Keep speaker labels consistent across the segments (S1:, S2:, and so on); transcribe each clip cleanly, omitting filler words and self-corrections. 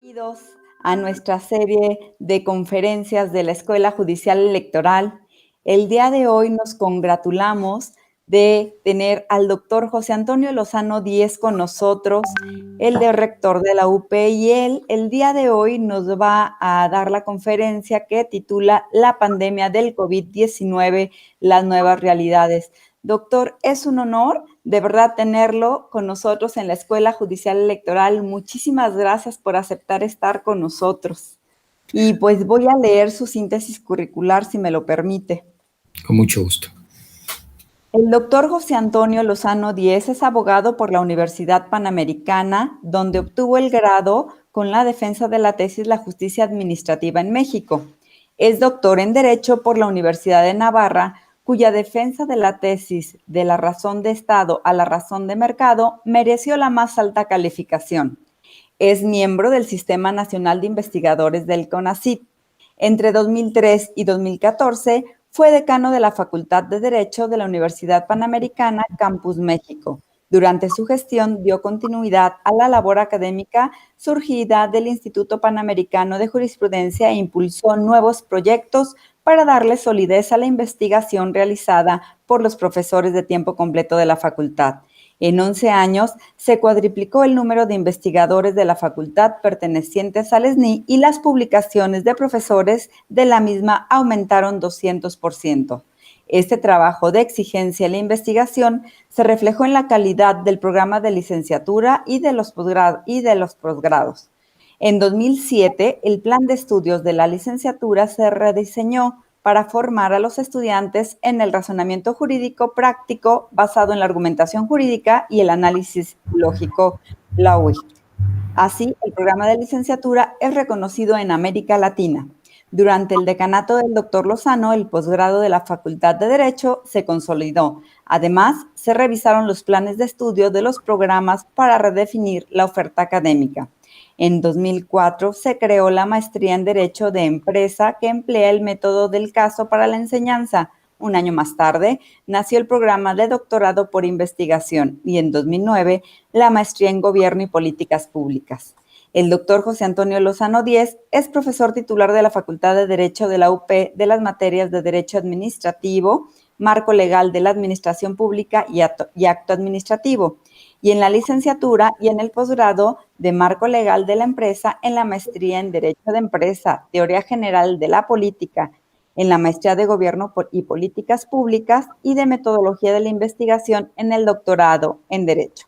S1: Bienvenidos a nuestra serie de conferencias de la Escuela Judicial Electoral. El día de hoy nos congratulamos de tener al doctor José Antonio Lozano Díez con nosotros, el de rector de la UP, y él el día de hoy nos va a dar la conferencia que titula La pandemia del COVID-19, las nuevas realidades. Doctor, es un honor de verdad tenerlo con nosotros en la Escuela Judicial Electoral. Muchísimas gracias por aceptar estar con nosotros. Y pues voy a leer su síntesis curricular, si me lo permite.
S2: Con mucho gusto.
S1: El doctor José Antonio Lozano Díez es abogado por la Universidad Panamericana, donde obtuvo el grado con la defensa de la tesis La Justicia Administrativa en México. Es doctor en Derecho por la Universidad de Navarra, cuya defensa de la tesis de la razón de Estado a la razón de mercado mereció la más alta calificación. Es miembro del Sistema Nacional de Investigadores del CONACYT. Entre 2003 y 2014 fue decano de la Facultad de Derecho de la Universidad Panamericana, Campus México. Durante su gestión dio continuidad a la labor académica surgida del Instituto Panamericano de Jurisprudencia e impulsó nuevos proyectos para darle solidez a la investigación realizada por los profesores de tiempo completo de la facultad. En 11 años se cuadriplicó el número de investigadores de la facultad pertenecientes al SNI y las publicaciones de profesores de la misma aumentaron 200%. Este trabajo de exigencia en la investigación se reflejó en la calidad del programa de licenciatura y de los posgrados. En 2007, el plan de estudios de la licenciatura se rediseñó para formar a los estudiantes en el razonamiento jurídico práctico basado en la argumentación jurídica y el análisis lógico, la UI. Así, el programa de licenciatura es reconocido en América Latina. Durante el decanato del doctor Lozano, el posgrado de la Facultad de Derecho se consolidó. Además, se revisaron los planes de estudio de los programas para redefinir la oferta académica. En 2004 se creó la maestría en Derecho de Empresa que emplea el método del caso para la enseñanza. Un año más tarde nació el programa de doctorado por investigación y en 2009 la maestría en Gobierno y Políticas Públicas. El doctor José Antonio Lozano Díez es profesor titular de la Facultad de Derecho de la UP de las materias de Derecho Administrativo, Marco Legal de la Administración Pública y Acto Administrativo, y en la licenciatura y en el posgrado de Marco Legal de la Empresa en la maestría en Derecho de Empresa, Teoría General de la Política, en la maestría de Gobierno y Políticas Públicas y de Metodología de la Investigación en el doctorado en Derecho.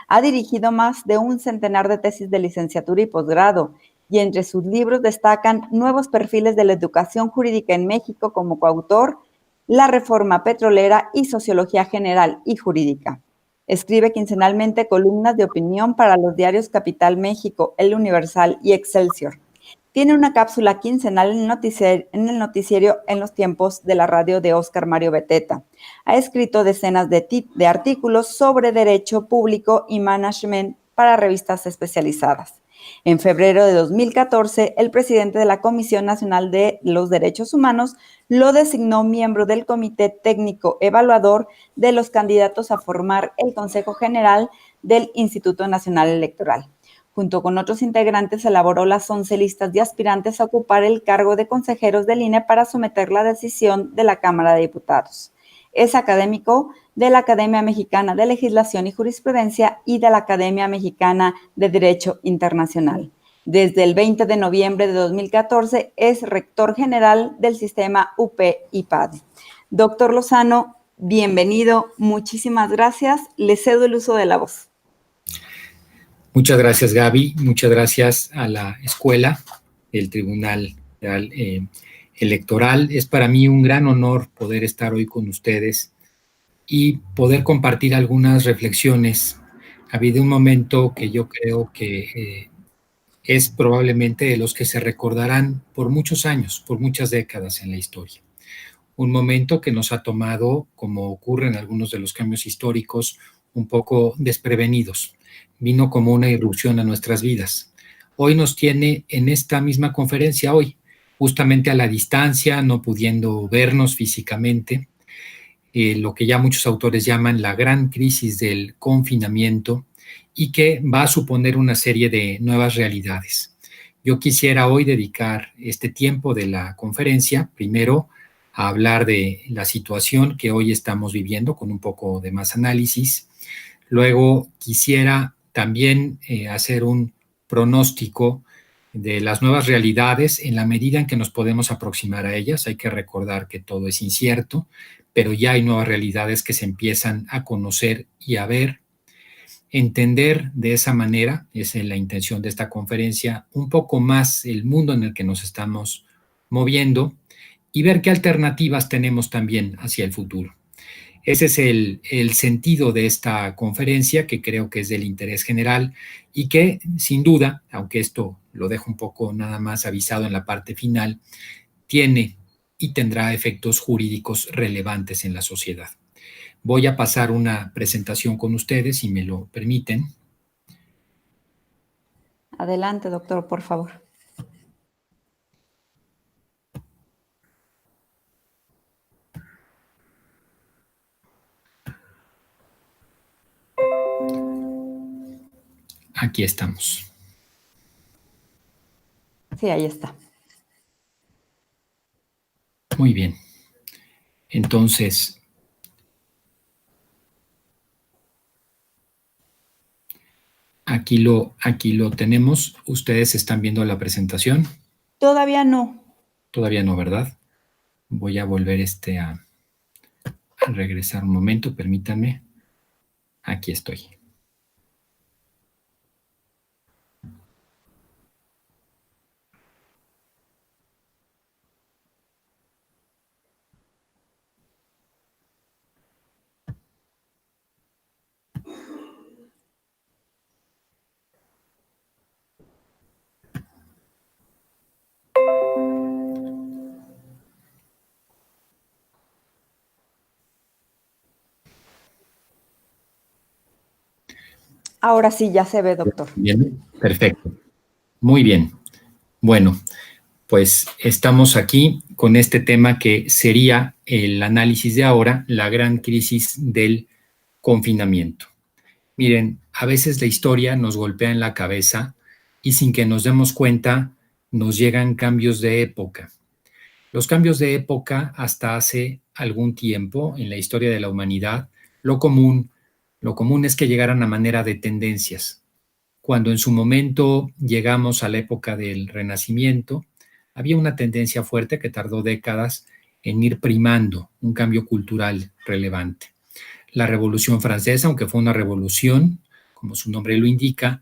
S1: Ha dirigido más de un centenar de tesis de licenciatura y posgrado, y entre sus libros destacan Nuevos perfiles de la educación jurídica en México como coautor, La reforma petrolera y Sociología general y jurídica. Escribe quincenalmente columnas de opinión para los diarios Capital México, El Universal y Excelsior. Tiene una cápsula quincenal en el noticiero en los tiempos de la radio de Óscar Mario Beteta. Ha escrito decenas de artículos sobre derecho público y management para revistas especializadas. En febrero de 2014, el presidente de la Comisión Nacional de los Derechos Humanos lo designó miembro del Comité Técnico Evaluador de los candidatos a formar el Consejo General del Instituto Nacional Electoral. Junto con otros integrantes, elaboró las 11 listas de aspirantes a ocupar el cargo de consejeros del INE para someter la decisión de la Cámara de Diputados. Es académico de la Academia Mexicana de Legislación y Jurisprudencia y de la Academia Mexicana de Derecho Internacional. Desde el 20 de noviembre de 2014 es rector general del sistema UP-IPAD. Doctor Lozano, bienvenido, muchísimas gracias. Le cedo el uso de la voz.
S2: Muchas gracias, Gaby. Muchas gracias a la escuela, el Tribunal Federal Electoral. Es para mí un gran honor poder estar hoy con ustedes y poder compartir algunas reflexiones. Ha habido un momento que yo creo que es probablemente de los que se recordarán por muchos años, por muchas décadas en la historia. Un momento que nos ha tomado, como ocurre en algunos de los cambios históricos, un poco desprevenidos. Vino como una irrupción a nuestras vidas. Hoy nos tiene en esta misma conferencia, hoy, justamente a la distancia, no pudiendo vernos físicamente, lo que ya muchos autores llaman la gran crisis del confinamiento y que va a suponer una serie de nuevas realidades. Yo quisiera hoy dedicar este tiempo de la conferencia, primero, a hablar de la situación que hoy estamos viviendo con un poco de más análisis. Luego quisiera también hacer un pronóstico de las nuevas realidades en la medida en que nos podemos aproximar a ellas. Hay que recordar que todo es incierto, pero ya hay nuevas realidades que se empiezan a conocer y a ver. Entender de esa manera, esa es la intención de esta conferencia, un poco más el mundo en el que nos estamos moviendo y ver qué alternativas tenemos también hacia el futuro. Ese es el sentido de esta conferencia, que creo que es del interés general y que, sin duda, aunque esto lo dejo un poco nada más avisado en la parte final, tiene y tendrá efectos jurídicos relevantes en la sociedad. Voy a pasar una presentación con ustedes, si me lo permiten.
S1: Adelante, doctor, por favor.
S2: Aquí estamos.
S1: Sí, ahí está.
S2: Muy bien. Entonces, aquí lo tenemos. ¿Ustedes están viendo la presentación?
S1: Todavía no.
S2: Todavía no, ¿verdad? Voy a volver a regresar un momento, permítanme. Aquí estoy.
S1: Ahora sí, ya se ve, doctor.
S2: Bien, perfecto. Muy bien. Bueno, pues estamos aquí con este tema que sería el análisis de ahora, la gran crisis del confinamiento. Miren, a veces la historia nos golpea en la cabeza y sin que nos demos cuenta nos llegan cambios de época. Los cambios de época hasta hace algún tiempo en la historia de la humanidad, lo común es que llegaran a manera de tendencias. Cuando en su momento llegamos a la época del Renacimiento, había una tendencia fuerte que tardó décadas en ir primando un cambio cultural relevante. La Revolución Francesa, aunque fue una revolución, como su nombre lo indica,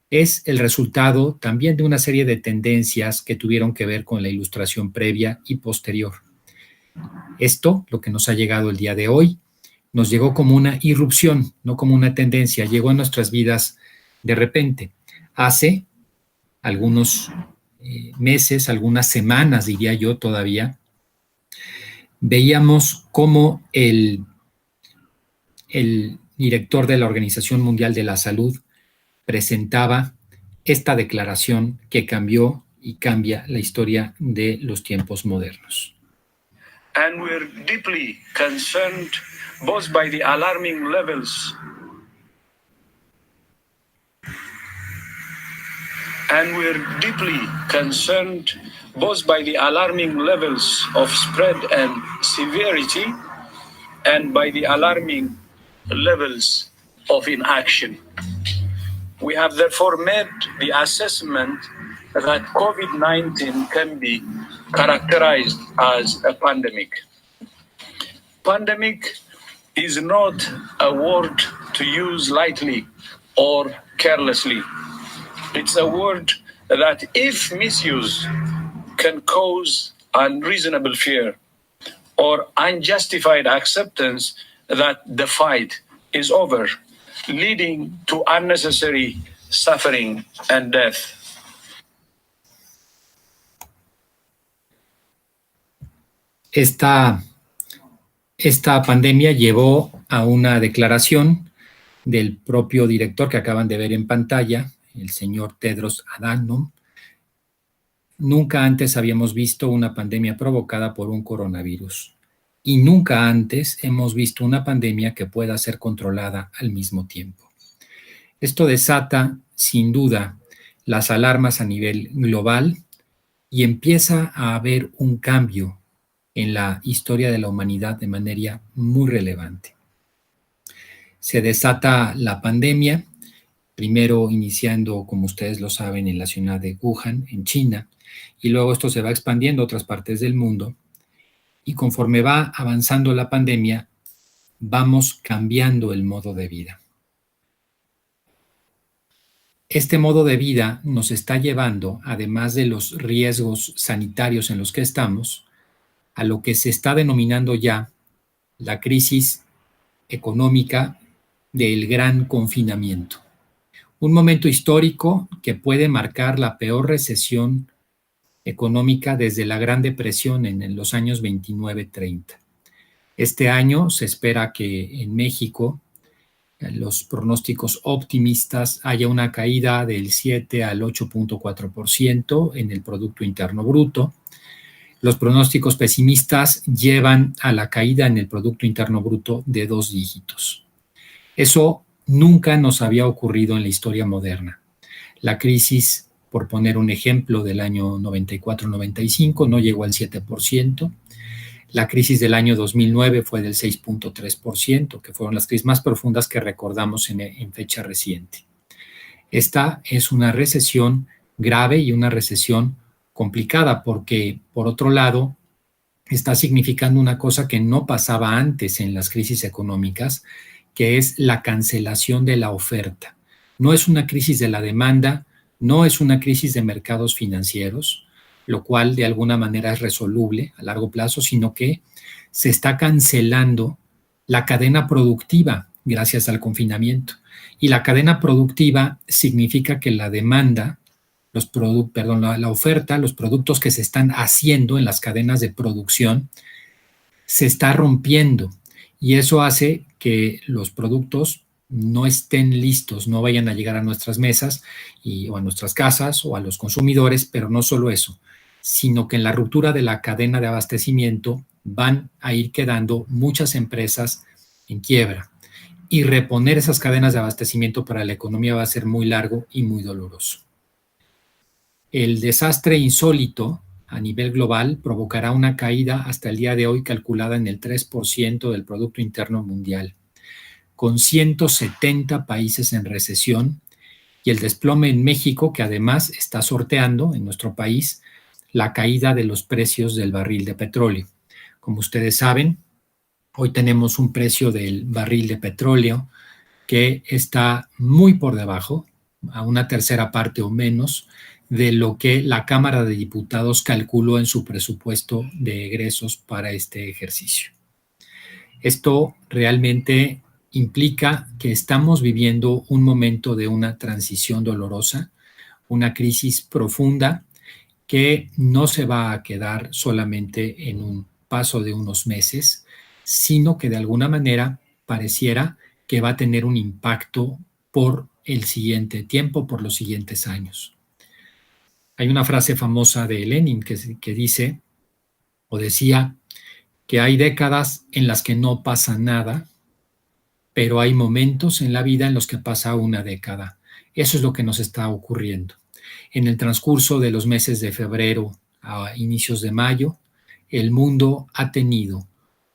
S2: es el resultado también de una serie de tendencias que tuvieron que ver con la Ilustración previa y posterior. Esto, lo que nos ha llegado el día de hoy, nos llegó como una irrupción, no como una tendencia, llegó a nuestras vidas de repente. Hace algunos meses, algunas semanas, diría yo todavía, veíamos cómo el director de la Organización Mundial de la Salud presentaba esta declaración que cambió y cambia la historia de los tiempos modernos.
S3: And we're deeply concerned both by the alarming levels of spread and severity and by the alarming levels of inaction. We have therefore made the assessment that COVID-19 can be characterized as a pandemic. Pandemic is not a word to use lightly or carelessly. It's a word that, if misused, can cause unreasonable fear or unjustified acceptance that the fight is over, leading to unnecessary suffering and death.
S2: Esta pandemia llevó a una declaración del propio director que acaban de ver en pantalla, el señor Tedros Adhanom. Nunca antes habíamos visto una pandemia provocada por un coronavirus y nunca antes hemos visto una pandemia que pueda ser controlada al mismo tiempo. Esto desata, sin duda, las alarmas a nivel global y empieza a haber un cambio en la historia de la humanidad de manera muy relevante. Se desata la pandemia, primero iniciando, como ustedes lo saben, en la ciudad de Wuhan, en China, y luego esto se va expandiendo a otras partes del mundo, y conforme va avanzando la pandemia, vamos cambiando el modo de vida. Este modo de vida nos está llevando, además de los riesgos sanitarios en los que estamos, a lo que se está denominando ya la crisis económica del gran confinamiento. Un momento histórico que puede marcar la peor recesión económica desde la Gran Depresión en los años 29-30. Este año se espera que en México los pronósticos optimistas haya una caída del 7 al 8.4% en el Producto Interno Bruto. Los pronósticos pesimistas llevan a la caída en el Producto Interno Bruto de 2 dígitos. Eso nunca nos había ocurrido en la historia moderna. La crisis, por poner un ejemplo, del año 94-95 no llegó al 7%. La crisis del año 2009 fue del 6.3%, que fueron las crisis más profundas que recordamos en fecha reciente. Esta es una recesión grave y una recesión complicada porque, por otro lado, está significando una cosa que no pasaba antes en las crisis económicas, que es la cancelación de la oferta. No es una crisis de la demanda, no es una crisis de mercados financieros, lo cual de alguna manera es resoluble a largo plazo, sino que se está cancelando la cadena productiva gracias al confinamiento. Y la cadena productiva significa que la demanda, la oferta, los productos que se están haciendo en las cadenas de producción, se está rompiendo. Y eso hace que los productos no estén listos, no vayan a llegar a nuestras mesas o a nuestras casas o a los consumidores, pero no solo eso, sino que en la ruptura de la cadena de abastecimiento van a ir quedando muchas empresas en quiebra. Y reponer esas cadenas de abastecimiento para la economía va a ser muy largo y muy doloroso. El desastre insólito a nivel global provocará una caída hasta el día de hoy calculada en el 3% del Producto Interno Mundial, con 170 países en recesión y el desplome en México, que además está sorteando en nuestro país la caída de los precios del barril de petróleo. Como ustedes saben, hoy tenemos un precio del barril de petróleo que está muy por debajo, a una tercera parte o menos, de lo que la Cámara de Diputados calculó en su presupuesto de egresos para este ejercicio. Esto realmente implica que estamos viviendo un momento de una transición dolorosa, una crisis profunda que no se va a quedar solamente en un paso de unos meses, sino que de alguna manera pareciera que va a tener un impacto por el siguiente tiempo, por los siguientes años. Hay una frase famosa de Lenin que dice o decía que hay décadas en las que no pasa nada, pero hay momentos en la vida en los que pasa una década. Eso es lo que nos está ocurriendo. En el transcurso de los meses de febrero a inicios de mayo, el mundo ha tenido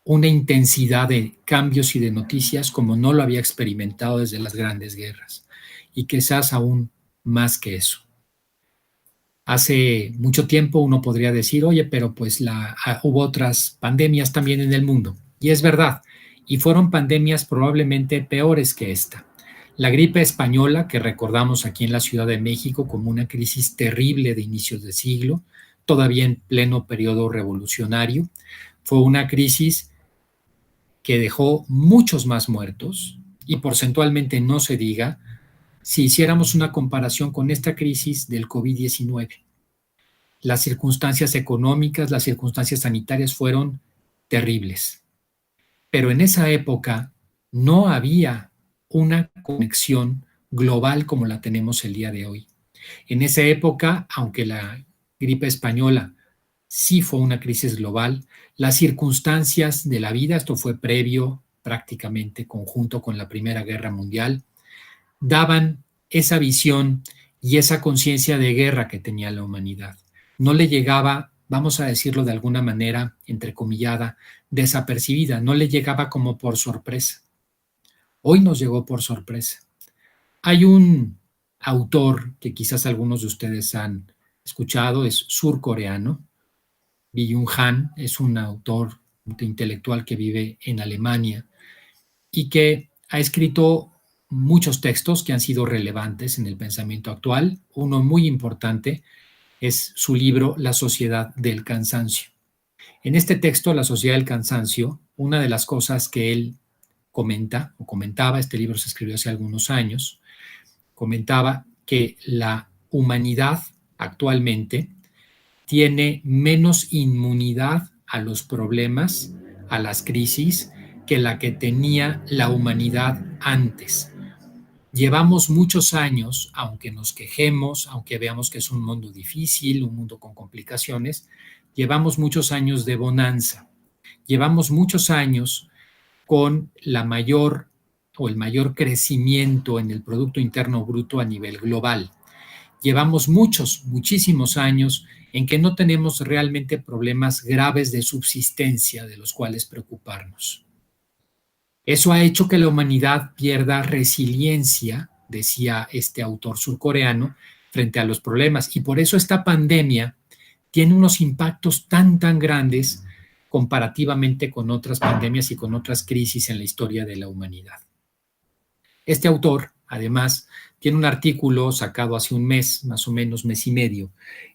S2: una intensidad de cambios y de noticias como no lo había experimentado desde las grandes guerras, y quizás aún más que eso. Hace mucho tiempo uno podría decir, oye, pero pues hubo otras pandemias también en el mundo. Y es verdad, y fueron pandemias probablemente peores que esta. La gripe española, que recordamos aquí en la Ciudad de México como una crisis terrible de inicios de siglo, todavía en pleno periodo revolucionario, fue una crisis que dejó muchos más muertos, y porcentualmente no se diga, si hiciéramos una comparación con esta crisis del COVID-19. Las circunstancias económicas, las circunstancias sanitarias fueron terribles. Pero en esa época no había una conexión global como la tenemos el día de hoy. En esa época, aunque la gripe española sí fue una crisis global, las circunstancias de la vida, esto fue previo prácticamente conjunto con la Primera Guerra Mundial, daban esa visión y esa conciencia de guerra que tenía la humanidad. No le llegaba, vamos a decirlo de alguna manera, entrecomillada, desapercibida, no le llegaba como por sorpresa. Hoy nos llegó por sorpresa. Hay un autor que quizás algunos de ustedes han escuchado, es surcoreano. Byung Han es un autor intelectual que vive en Alemania y que ha escrito muchos textos que han sido relevantes en el pensamiento actual. Uno muy importante es su libro La Sociedad del Cansancio. En este texto, La Sociedad del Cansancio, una de las cosas que él comenta o comentaba, este libro se escribió hace algunos años, comentaba que la humanidad actualmente tiene menos inmunidad a los problemas, a las crisis, que la que tenía la humanidad antes. Llevamos muchos años, aunque nos quejemos, aunque veamos que es un mundo difícil, un mundo con complicaciones, llevamos muchos años de bonanza. Llevamos muchos años con la mayor o el mayor crecimiento en el Producto Interno Bruto a nivel global. Llevamos muchísimos años en que no tenemos realmente problemas graves de subsistencia de los cuales preocuparnos. Eso ha hecho que la humanidad pierda resiliencia, decía este autor surcoreano, frente a los problemas. Y por eso esta pandemia tiene unos impactos tan grandes comparativamente con otras pandemias y con otras crisis en la historia de la humanidad. Este autor, además, tiene un artículo sacado hace un mes, más o menos mes y medio,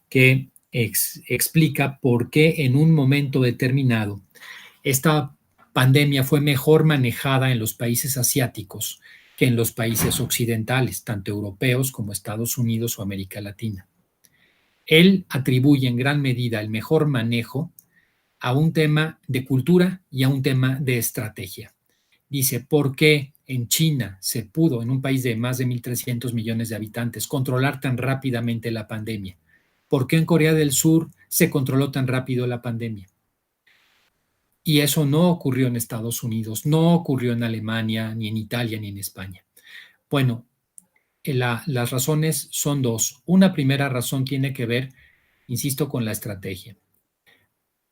S2: que explica por qué en un momento determinado esta pandemia fue mejor manejada en los países asiáticos que en los países occidentales, tanto europeos como Estados Unidos o América Latina. Él atribuye en gran medida el mejor manejo a un tema de cultura y a un tema de estrategia. Dice, ¿por qué en China se pudo, en un país de más de 1.300 millones de habitantes, controlar tan rápidamente la pandemia? ¿Por qué en Corea del Sur se controló tan rápido la pandemia? Y eso no ocurrió en Estados Unidos, no ocurrió en Alemania, ni en Italia, ni en España. Bueno, las razones son dos. Una primera razón tiene que ver, insisto, con la estrategia.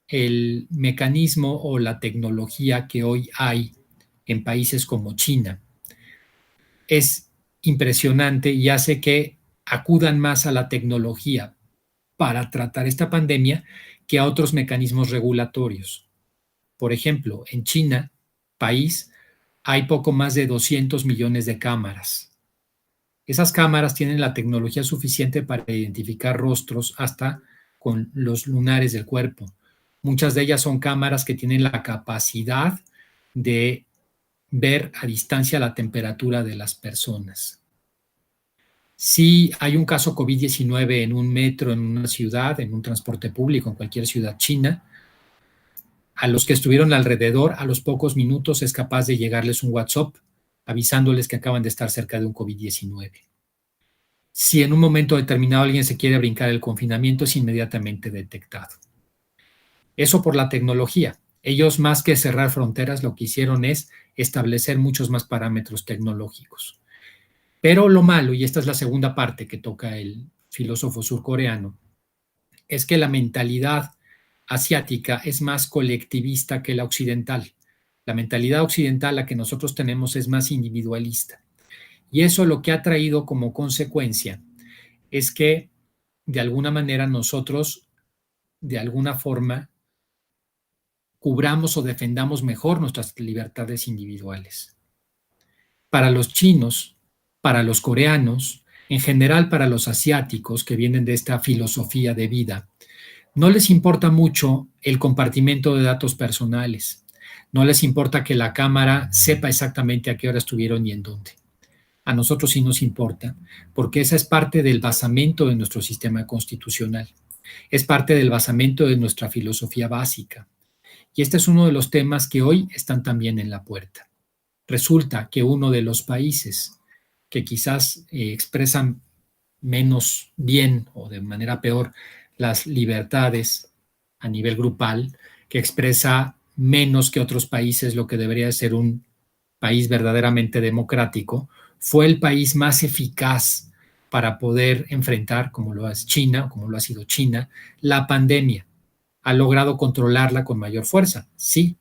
S2: El mecanismo o la tecnología que hoy hay en países como China es impresionante y hace que acudan más a la tecnología para tratar esta pandemia que a otros mecanismos regulatorios. Por ejemplo, en China, país, hay poco más de 200 millones de cámaras. Esas cámaras tienen la tecnología suficiente para identificar rostros hasta con los lunares del cuerpo. Muchas de ellas son cámaras que tienen la capacidad de ver a distancia la temperatura de las personas. Si hay un caso COVID-19 en un metro, en una ciudad, en un transporte público, en cualquier ciudad china, a los que estuvieron alrededor, a los pocos minutos es capaz de llegarles un WhatsApp avisándoles que acaban de estar cerca de un COVID-19. Si en un momento determinado alguien se quiere brincar el confinamiento, es inmediatamente detectado. Eso por la tecnología. Ellos, más que cerrar fronteras, lo que hicieron es establecer muchos más parámetros tecnológicos. Pero lo malo, y esta es la segunda parte que toca el filósofo surcoreano, es que la mentalidad asiática es más colectivista que la occidental. La mentalidad occidental, la que nosotros tenemos, es más individualista. Y eso lo que ha traído como consecuencia es que, de alguna manera, nosotros, de alguna forma, cubramos o defendamos mejor nuestras libertades individuales. Para los chinos, para los coreanos, en general para los asiáticos que vienen de esta filosofía de vida, no les importa mucho el compartimiento de datos personales. No les importa que la cámara sepa exactamente a qué hora estuvieron y en dónde. A nosotros sí nos importa, porque esa es parte del basamento de nuestro sistema constitucional. Es parte del basamento de nuestra filosofía básica. Y este es uno de los temas que hoy están también en la puerta. Resulta que uno de los países que quizás expresan menos bien o de manera peor las libertades a nivel grupal, que expresa menos que otros países lo que debería ser un país verdaderamente democrático, fue el país más eficaz para poder enfrentar, como lo es China, como lo ha sido China, la pandemia. ¿Ha logrado controlarla con mayor fuerza? Sí,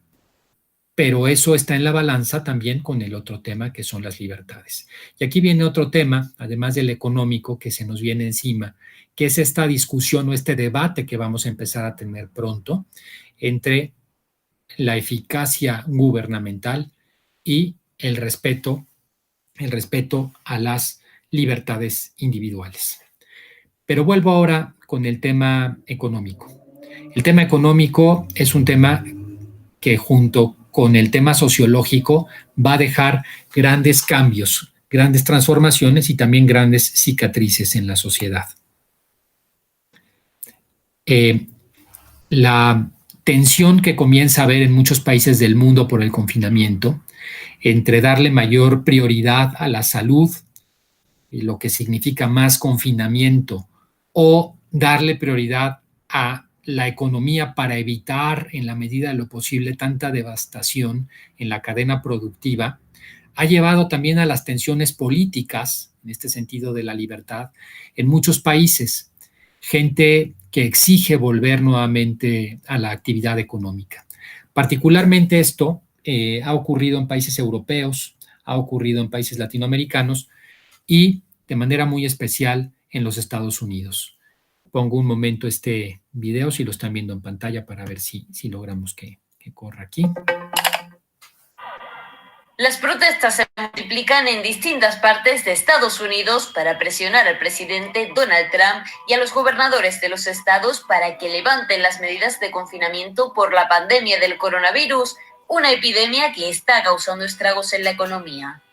S2: pero eso está en la balanza también con el otro tema que son las libertades. Y aquí viene otro tema, además del económico, que se nos viene encima, que es esta discusión o este debate que vamos a empezar a tener pronto entre la eficacia gubernamental y el respeto a las libertades individuales. Pero vuelvo ahora con el tema económico. El tema económico es un tema que junto con el tema sociológico va a dejar grandes cambios, grandes transformaciones y también grandes cicatrices en la sociedad. La tensión que comienza a haber en muchos países del mundo por el confinamiento, entre darle mayor prioridad a la salud, y lo que significa más confinamiento, o darle prioridad a la economía para evitar, en la medida de lo posible, tanta devastación en la cadena productiva, ha llevado también a las tensiones políticas, en este sentido de la libertad, en muchos países. Gente que exige volver nuevamente a la actividad económica. Particularmente esto ha ocurrido en países europeos, ha ocurrido en países latinoamericanos y de manera muy especial en los Estados Unidos. Pongo un momento este video, si lo están viendo en pantalla, para ver si logramos que corra aquí.
S4: Las protestas se multiplican en distintas partes de Estados Unidos para presionar al presidente Donald Trump y a los gobernadores de los estados para que levanten las medidas de confinamiento por la pandemia del coronavirus, una epidemia que está causando estragos en la economía.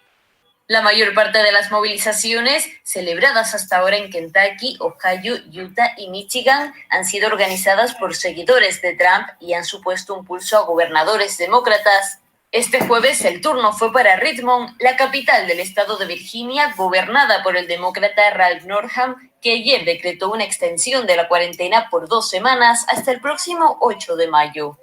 S4: La mayor parte de las movilizaciones, celebradas hasta ahora en Kentucky, Ohio, Utah y Michigan, han sido organizadas por seguidores de Trump y han supuesto un pulso a gobernadores demócratas. Este jueves el turno fue para Richmond, la capital del estado de Virginia, gobernada por el demócrata Ralph Northam, que ayer decretó una extensión de la cuarentena por 2 semanas hasta el próximo 8 de mayo.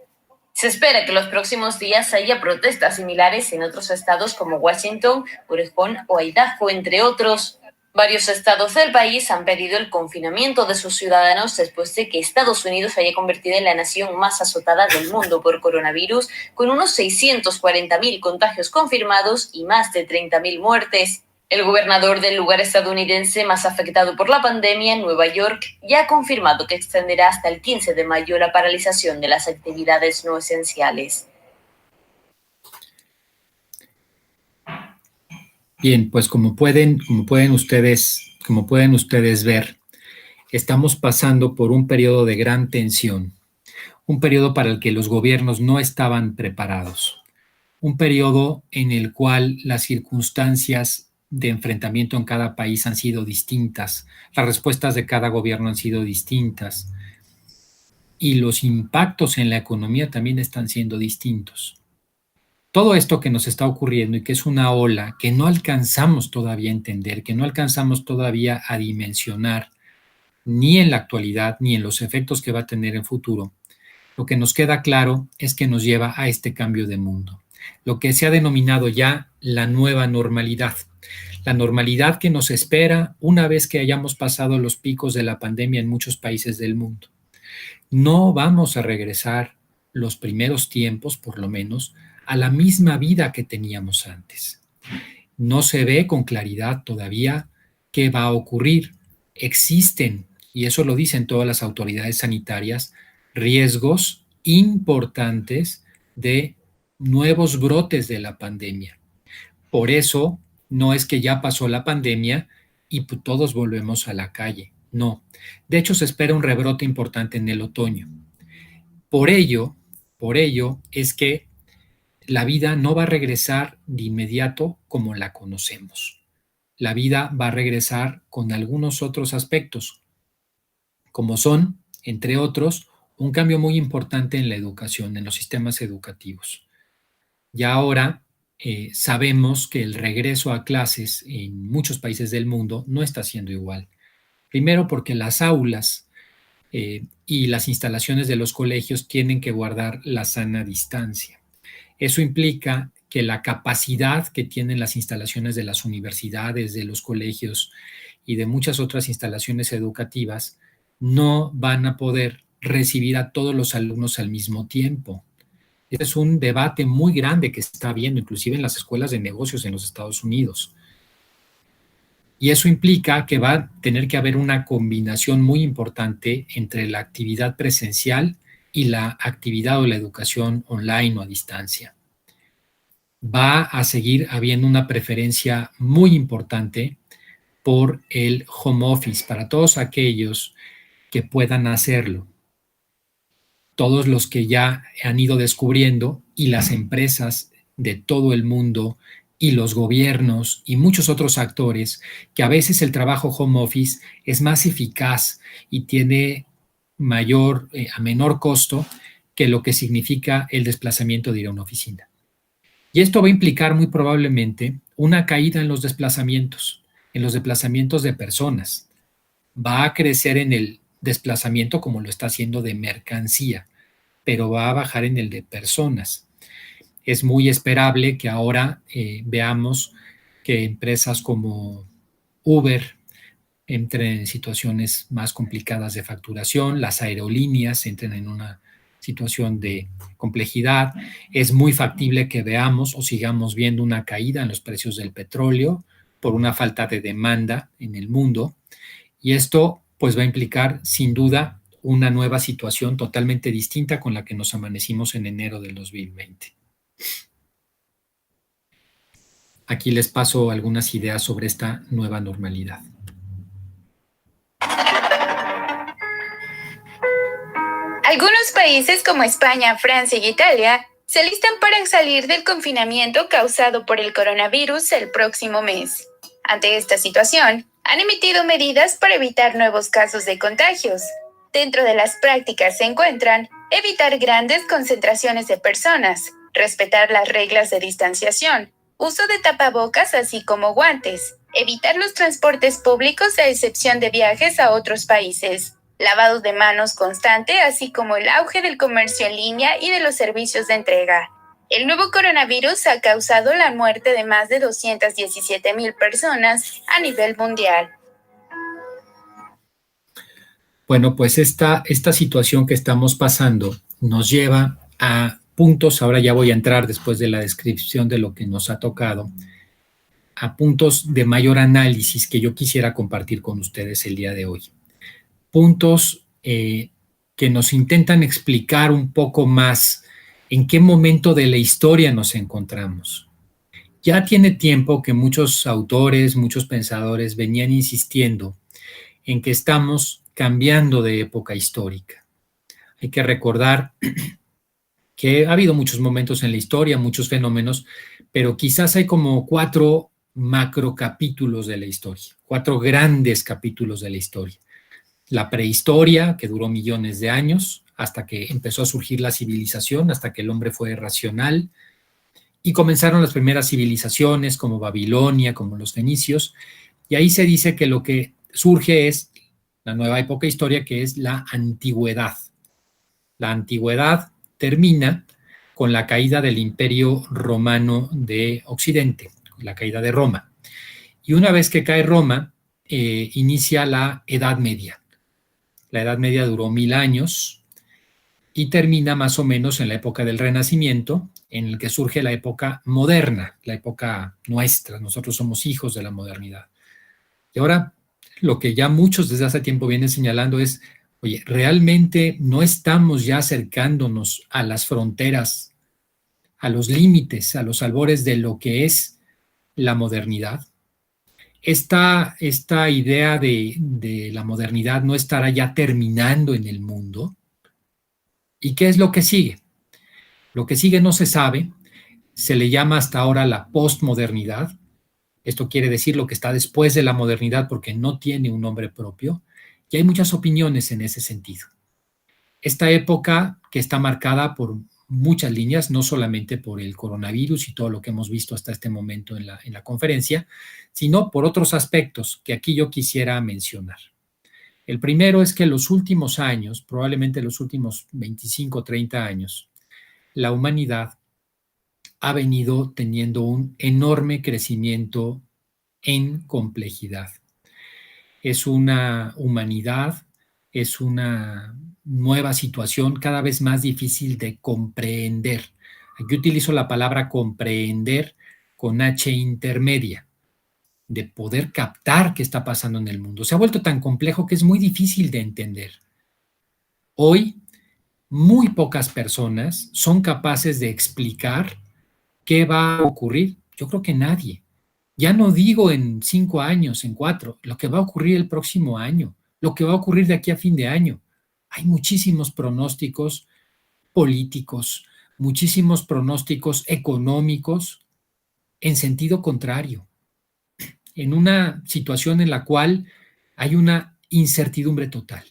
S4: Se espera que los próximos días haya protestas similares en otros estados como Washington, Oregón o Idaho, entre otros. Varios estados del país han pedido el confinamiento de sus ciudadanos después de que Estados Unidos se haya convertido en la nación más azotada del mundo por coronavirus, con unos 640.000 contagios confirmados y más de 30.000 muertes. El gobernador del lugar estadounidense más afectado por la pandemia, Nueva York, ya ha confirmado que extenderá hasta el 15 de mayo la paralización de las actividades no esenciales.
S2: Bien, pues como pueden ustedes ver, estamos pasando por un periodo de gran tensión, un periodo para el que los gobiernos no estaban preparados, un periodo en el cual las circunstancias de enfrentamiento en cada país han sido distintas, las respuestas de cada gobierno han sido distintas y los impactos en la economía también están siendo distintos. Todo esto que nos está ocurriendo y que es una ola que no alcanzamos todavía a entender, que no alcanzamos todavía a dimensionar, ni en la actualidad, ni en los efectos que va a tener en futuro, lo que nos queda claro es que nos lleva a este cambio de mundo, lo que se ha denominado ya la nueva normalidad. La normalidad que nos espera una vez que hayamos pasado los picos de la pandemia en muchos países del mundo. No vamos a regresar los primeros tiempos, por lo menos, a la misma vida que teníamos antes. No se ve con claridad todavía qué va a ocurrir. Existen, y eso lo dicen todas las autoridades sanitarias, riesgos importantes de nuevos brotes de la pandemia. Por eso, no es que ya pasó la pandemia y todos volvemos a la calle. No. De hecho, se espera un rebrote importante en el otoño. Por ello es que la vida no va a regresar de inmediato como la conocemos. La vida va a regresar con algunos otros aspectos, como son, entre otros, un cambio muy importante en la educación, en los sistemas educativos. Ya ahora sabemos que el regreso a clases en muchos países del mundo no está siendo igual. Primero porque las aulas y las instalaciones de los colegios tienen que guardar la sana distancia. Eso implica que la capacidad que tienen las instalaciones de las universidades, de los colegios y de muchas otras instalaciones educativas no van a poder recibir a todos los alumnos al mismo tiempo. Este es un debate muy grande que se está viendo, inclusive en las escuelas de negocios en los Estados Unidos. Y eso implica que va a tener que haber una combinación muy importante entre la actividad presencial y la actividad o la educación online o a distancia. Va a seguir habiendo una preferencia muy importante por el home office para todos aquellos que puedan hacerlo. Todos los que ya han ido descubriendo y las empresas de todo el mundo y los gobiernos y muchos otros actores, que a veces el trabajo home office es más eficaz y tiene a menor costo que lo que significa el desplazamiento de ir a una oficina. Y esto va a implicar muy probablemente una caída en los desplazamientos de personas. Va a crecer en el desplazamiento como lo está haciendo de mercancía, pero va a bajar en el de personas. Es muy esperable que ahora veamos que empresas como Uber entren en situaciones más complicadas de facturación, las aerolíneas entren en una situación de complejidad. Es muy factible que veamos o sigamos viendo una caída en los precios del petróleo por una falta de demanda en el mundo. Y esto pues va a implicar sin duda una nueva situación totalmente distinta con la que nos amanecimos en enero del 2020. Aquí les paso algunas ideas sobre esta nueva normalidad.
S5: Algunos países como España, Francia y Italia se listan para salir del confinamiento causado por el coronavirus el próximo mes. Ante esta situación, han emitido medidas para evitar nuevos casos de contagios. Dentro de las prácticas se encuentran evitar grandes concentraciones de personas, respetar las reglas de distanciación, uso de tapabocas así como guantes, evitar los transportes públicos a excepción de viajes a otros países, lavado de manos constante, así como el auge del comercio en línea y de los servicios de entrega. El nuevo coronavirus ha causado la muerte de más de 217,000 personas a nivel mundial.
S2: Bueno, pues esta situación que estamos pasando nos lleva a puntos, ahora ya voy a entrar después de la descripción de lo que nos ha tocado, a puntos de mayor análisis que yo quisiera compartir con ustedes el día de hoy. Puntos que nos intentan explicar un poco más en qué momento de la historia nos encontramos. Ya tiene tiempo que muchos autores, muchos pensadores venían insistiendo en que estamos cambiando de época histórica. Hay que recordar que ha habido muchos momentos en la historia, muchos fenómenos, pero quizás hay como 4 macrocapítulos de la historia, 4 grandes capítulos de la historia. La prehistoria, que duró millones de años, hasta que empezó a surgir la civilización, hasta que el hombre fue racional, y comenzaron las primeras civilizaciones como Babilonia, como los fenicios, y ahí se dice que lo que surge es la nueva época histórica, que es la antigüedad. La antigüedad termina con la caída del Imperio Romano de Occidente, la caída de Roma. Y una vez que cae Roma, inicia la Edad Media. La Edad Media duró 1000 años y termina más o menos en la época del Renacimiento, en el que surge la época moderna, la época nuestra. Nosotros somos hijos de la modernidad. Y ahora, lo que ya muchos desde hace tiempo vienen señalando es, oye, ¿realmente no estamos ya acercándonos a las fronteras, a los límites, a los albores de lo que es la modernidad? Esta idea de la modernidad no estará ya terminando en el mundo. ¿Y qué es lo que sigue? Lo que sigue no se sabe, se le llama hasta ahora la postmodernidad. Esto quiere decir lo que está después de la modernidad porque no tiene un nombre propio, y hay muchas opiniones en ese sentido. Esta época que está marcada por muchas líneas, no solamente por el coronavirus y todo lo que hemos visto hasta este momento en la conferencia, sino por otros aspectos que aquí yo quisiera mencionar. El primero es que en los últimos años, probablemente los últimos 25, 30 años, la humanidad ha venido teniendo un enorme crecimiento en complejidad. es una humanidad, es una nueva situación cada vez más difícil de comprender. Aquí utilizo la palabra comprehender con H intermedia, de poder captar qué está pasando en el mundo. Se ha vuelto tan complejo que es muy difícil de entender. Hoy, muy pocas personas son capaces de explicar qué va a ocurrir. Yo creo que nadie. Ya no digo en 5 años, en 4, lo que va a ocurrir el próximo año, lo que va a ocurrir de aquí a fin de año. Hay muchísimos pronósticos políticos, muchísimos pronósticos económicos en sentido contrario, en una situación en la cual hay una incertidumbre total.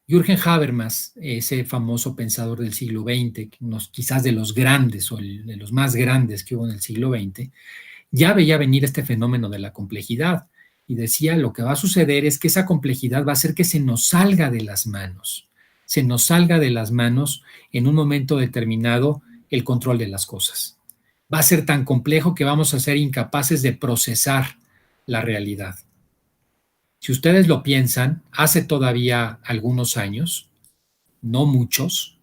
S2: Jürgen Habermas, ese famoso pensador del siglo XX, quizás de los grandes o de los más grandes que hubo en el siglo XX, ya veía venir este fenómeno de la complejidad y decía lo que va a suceder es que esa complejidad va a hacer que se nos salga de las manos, en un momento determinado el control de las cosas. Va a ser tan complejo que vamos a ser incapaces de procesar la realidad. Si ustedes lo piensan, hace todavía algunos años, no muchos,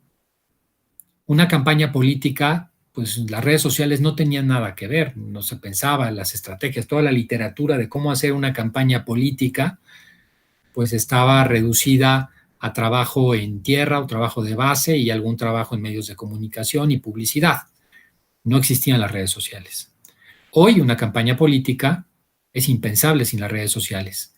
S2: una campaña política, pues las redes sociales no tenían nada que ver, no se pensaba, las estrategias, toda la literatura de cómo hacer una campaña política, pues estaba reducida a trabajo en tierra o trabajo de base y algún trabajo en medios de comunicación y publicidad. No existían las redes sociales. Hoy una campaña política es impensable sin las redes sociales.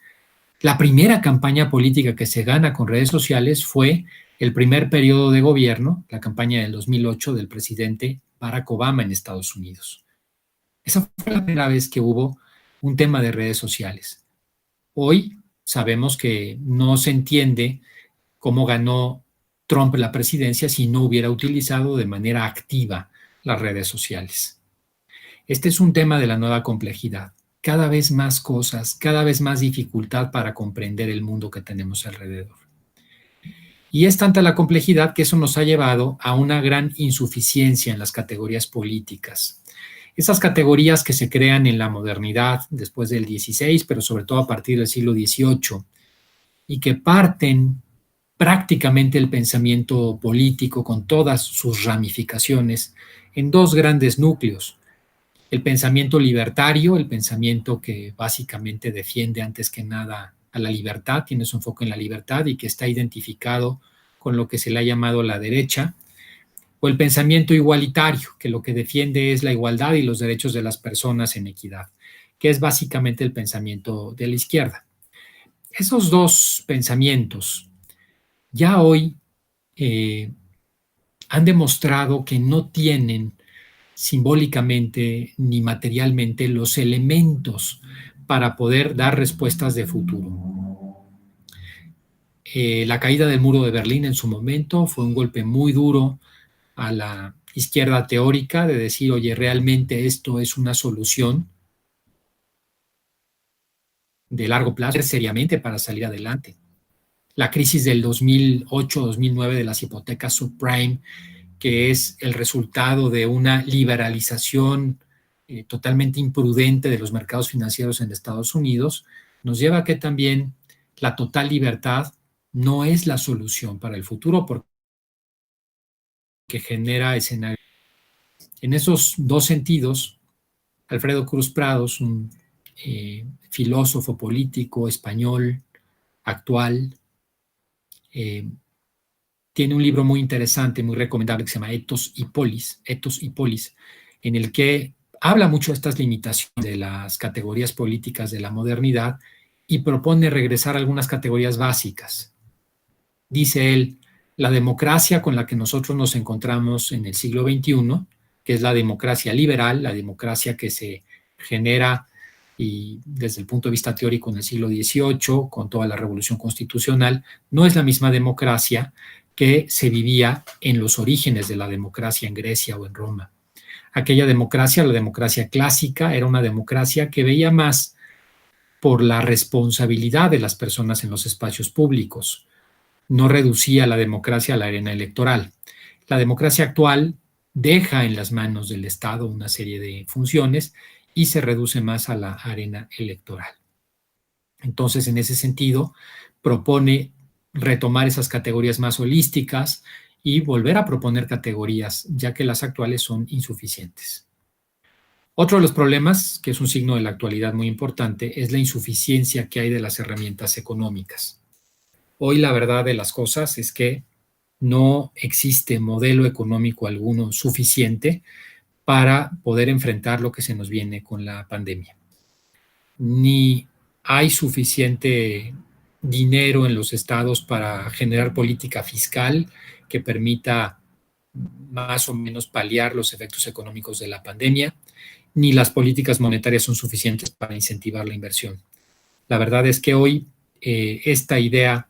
S2: La primera campaña política que se gana con redes sociales fue el primer periodo de gobierno, la campaña del 2008 del presidente Barack Obama en Estados Unidos. Esa fue la primera vez que hubo un tema de redes sociales. Hoy sabemos que no se entiende cómo ganó Trump la presidencia si no hubiera utilizado de manera activa las redes sociales. Este es un tema de la nueva complejidad. Cada vez más cosas, cada vez más dificultad para comprender el mundo que tenemos alrededor. Y es tanta la complejidad que eso nos ha llevado a una gran insuficiencia en las categorías políticas. Esas categorías que se crean en la modernidad después del XVI, pero sobre todo a partir del siglo XVIII, y que parten prácticamente el pensamiento político con todas sus ramificaciones en dos grandes núcleos. El pensamiento libertario, el pensamiento que básicamente defiende antes que nada a la libertad, tiene su enfoque en la libertad y que está identificado con lo que se le ha llamado la derecha, o el pensamiento igualitario, que lo que defiende es la igualdad y los derechos de las personas en equidad, que es básicamente el pensamiento de la izquierda. Esos dos pensamientos ya hoy han demostrado que no tienen simbólicamente ni materialmente los elementos para poder dar respuestas de futuro. La caída del muro de Berlín en su momento fue un golpe muy duro a la izquierda teórica de decir, oye, realmente esto es una solución de largo plazo, seriamente para salir adelante. La crisis del 2008-2009 de las hipotecas subprime, que es el resultado de una liberalización totalmente imprudente de los mercados financieros en Estados Unidos, nos lleva a que también la total libertad no es la solución para el futuro porque genera escenarios. En esos dos sentidos, Alfredo Cruz Prados, un filósofo político español actual, tiene un libro muy interesante, muy recomendable, que se llama Ethos y Polis, en el que habla mucho de estas limitaciones de las categorías políticas de la modernidad y propone regresar a algunas categorías básicas. Dice él, la democracia con la que nosotros nos encontramos en el siglo XXI, que es la democracia liberal, la democracia que se genera y desde el punto de vista teórico en el siglo XVIII, con toda la revolución constitucional, no es la misma democracia que se vivía en los orígenes de la democracia en Grecia o en Roma. Aquella democracia, la democracia clásica, era una democracia que veía más por la responsabilidad de las personas en los espacios públicos. No reducía la democracia a la arena electoral. La democracia actual deja en las manos del Estado una serie de funciones y se reduce más a la arena electoral. Entonces, en ese sentido, propone retomar esas categorías más holísticas y volver a proponer categorías, ya que las actuales son insuficientes. Otro de los problemas, que es un signo de la actualidad muy importante, es la insuficiencia que hay de las herramientas económicas. Hoy la verdad de las cosas es que no existe modelo económico alguno suficiente para poder enfrentar lo que se nos viene con la pandemia. Ni hay suficiente dinero en los estados para generar política fiscal que permita más o menos paliar los efectos económicos de la pandemia, ni las políticas monetarias son suficientes para incentivar la inversión. La verdad es que hoy esta idea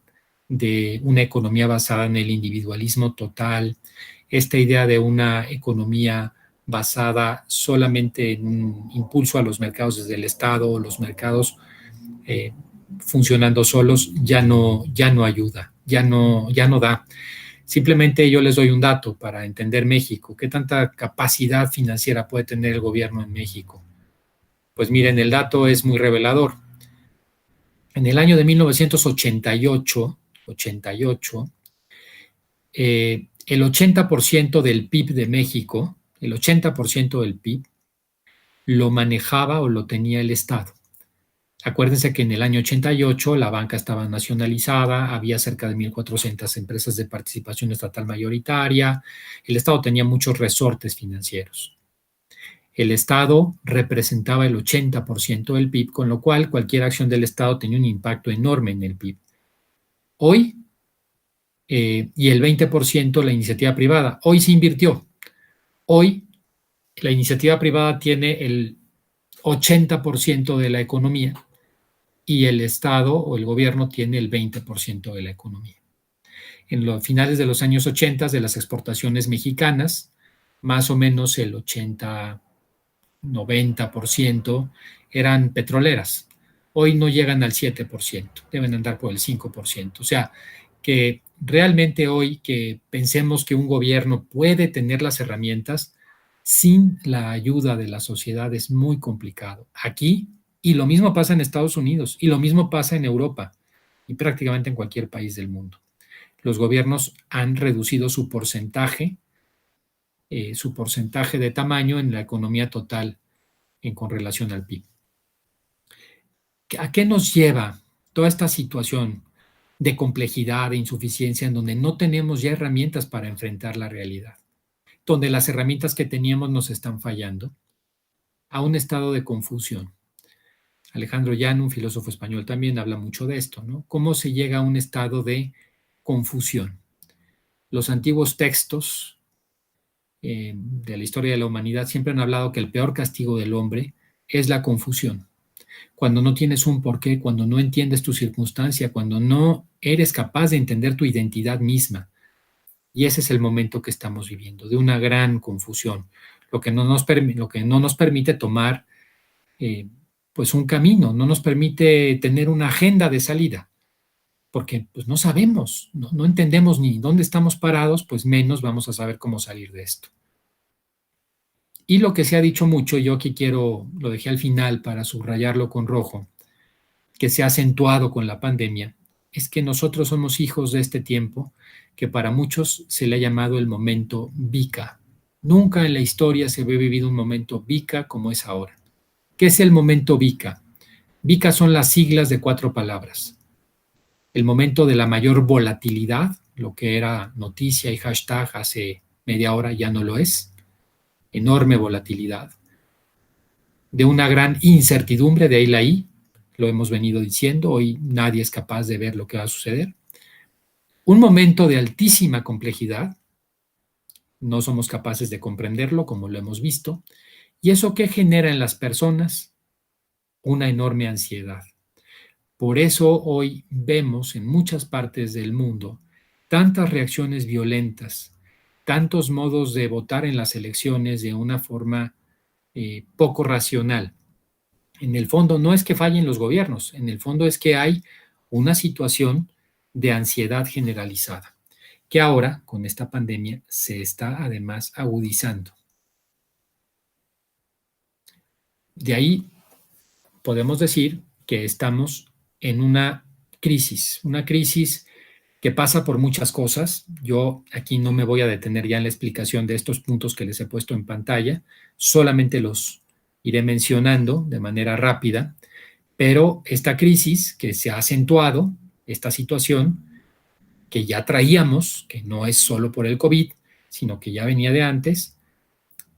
S2: de una economía basada en el individualismo total, esta idea de una economía basada solamente en un impulso a los mercados desde el Estado, los mercados funcionando solos, ya no ayuda, ya no da. Simplemente yo les doy un dato para entender México. ¿Qué tanta capacidad financiera puede tener el gobierno en México? Pues miren, el dato es muy revelador. En el año de 1988, el 80% del PIB de México, el 80% del PIB, lo manejaba o lo tenía el Estado. Acuérdense que en el año 88 la banca estaba nacionalizada, había cerca de 1,400 empresas de participación estatal mayoritaria, el Estado tenía muchos resortes financieros. El Estado representaba el 80% del PIB, con lo cual cualquier acción del Estado tenía un impacto enorme en el PIB. Hoy, y el 20% la iniciativa privada. Hoy se invirtió. Hoy la iniciativa privada tiene el 80% de la economía y el Estado o el gobierno tiene el 20% de la economía. En los finales de los años 80 de las exportaciones mexicanas, más o menos el 80-90% eran petroleras. Hoy no llegan al 7%, deben andar por el 5%. O sea, que realmente hoy que pensemos que un gobierno puede tener las herramientas sin la ayuda de la sociedad es muy complicado. Aquí, y lo mismo pasa en Estados Unidos, y lo mismo pasa en Europa, y prácticamente en cualquier país del mundo. Los gobiernos han reducido su porcentaje de tamaño en la economía total con relación al PIB. ¿A qué nos lleva toda esta situación de complejidad, de insuficiencia, en donde no tenemos ya herramientas para enfrentar la realidad? Donde las herramientas que teníamos nos están fallando, a un estado de confusión. Alejandro Llano, un filósofo español, también habla mucho de esto, ¿no? ¿Cómo se llega a un estado de confusión? Los antiguos textos de la historia de la humanidad siempre han hablado que el peor castigo del hombre es la confusión. Cuando no tienes un porqué, cuando no entiendes tu circunstancia, cuando no eres capaz de entender tu identidad misma. Y ese es el momento que estamos viviendo, de una gran confusión, lo que no nos permite tomar pues un camino, no nos permite tener una agenda de salida, porque pues no sabemos, no entendemos ni dónde estamos parados, pues menos vamos a saber cómo salir de esto. Y lo que se ha dicho mucho, yo aquí lo dejé al final para subrayarlo con rojo, que se ha acentuado con la pandemia, es que nosotros somos hijos de este tiempo que para muchos se le ha llamado el momento VICA. Nunca en la historia se había vivido un momento VICA como es ahora. ¿Qué es el momento VICA? VICA son las siglas de 4 palabras. El momento de la mayor volatilidad, lo que era noticia y hashtag hace media hora ya no lo es. Enorme volatilidad. De una gran incertidumbre, de ahí la I, lo hemos venido diciendo, hoy nadie es capaz de ver lo que va a suceder. Un momento de altísima complejidad, no somos capaces de comprenderlo como lo hemos visto, y eso ¿qué genera en las personas? Una enorme ansiedad. Por eso hoy vemos en muchas partes del mundo tantas reacciones violentas, tantos modos de votar en las elecciones de una forma poco racional. En el fondo no es que fallen los gobiernos, en el fondo es que hay una situación de ansiedad generalizada, que ahora con esta pandemia se está además agudizando. De ahí podemos decir que estamos en una crisis que pasa por muchas cosas. Yo aquí no me voy a detener ya en la explicación de estos puntos que les he puesto en pantalla, solamente los iré mencionando de manera rápida, pero esta crisis que se ha acentuado, esta situación que ya traíamos, que no es solo por el COVID, sino que ya venía de antes,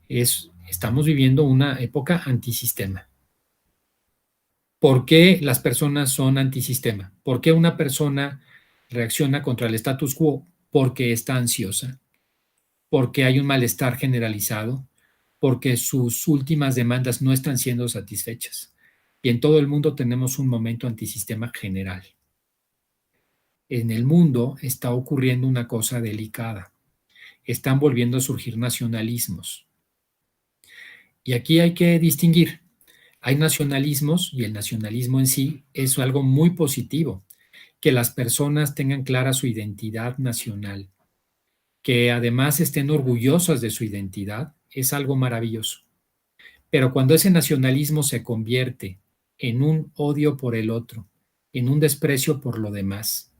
S2: estamos viviendo una época antisistema. ¿Por qué las personas son antisistema? ¿Por qué una persona reacciona contra el status quo? Porque está ansiosa, porque hay un malestar generalizado, porque sus últimas demandas no están siendo satisfechas. Y en todo el mundo tenemos un momento antisistema general. En el mundo está ocurriendo una cosa delicada. Están volviendo a surgir nacionalismos. Y aquí hay que distinguir. Hay nacionalismos y el nacionalismo en sí es algo muy positivo. Que las personas tengan clara su identidad nacional, que además estén orgullosas de su identidad, es algo maravilloso. Pero cuando ese nacionalismo se convierte en un odio por el otro, en un desprecio por lo demás,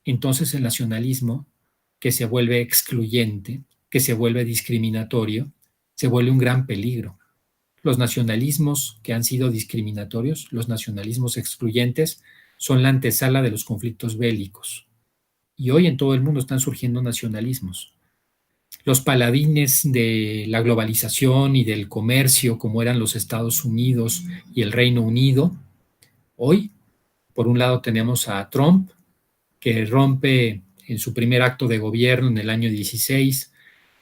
S2: entonces el nacionalismo, que se vuelve excluyente, que se vuelve discriminatorio, se vuelve un gran peligro. Los nacionalismos que han sido discriminatorios, los nacionalismos excluyentes, son la antesala de los conflictos bélicos. Y hoy en todo el mundo están surgiendo nacionalismos. Los paladines de la globalización y del comercio, como eran los Estados Unidos y el Reino Unido, hoy, por un lado, tenemos a Trump, que rompe en su primer acto de gobierno en el año 16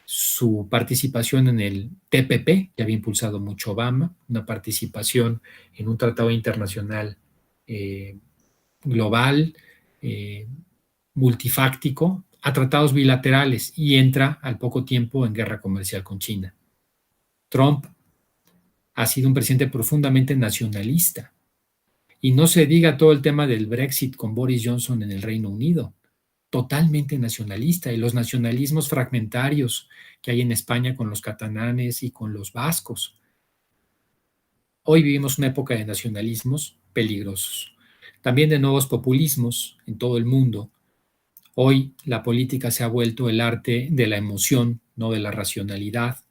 S2: su participación en el TPP, que había impulsado mucho Obama, una participación en un tratado internacional global, multifáctico, a tratados bilaterales, y entra al poco tiempo en guerra comercial con China. Trump ha sido un presidente profundamente nacionalista. Y no se diga todo el tema del Brexit con Boris Johnson en el Reino Unido. Totalmente nacionalista. Y los nacionalismos fragmentarios que hay en España con los catalanes y con los vascos. Hoy vivimos una época de nacionalismos peligrosos. También de nuevos populismos en todo el mundo. Hoy la política se ha vuelto el arte de la emoción, no de la racionalidad.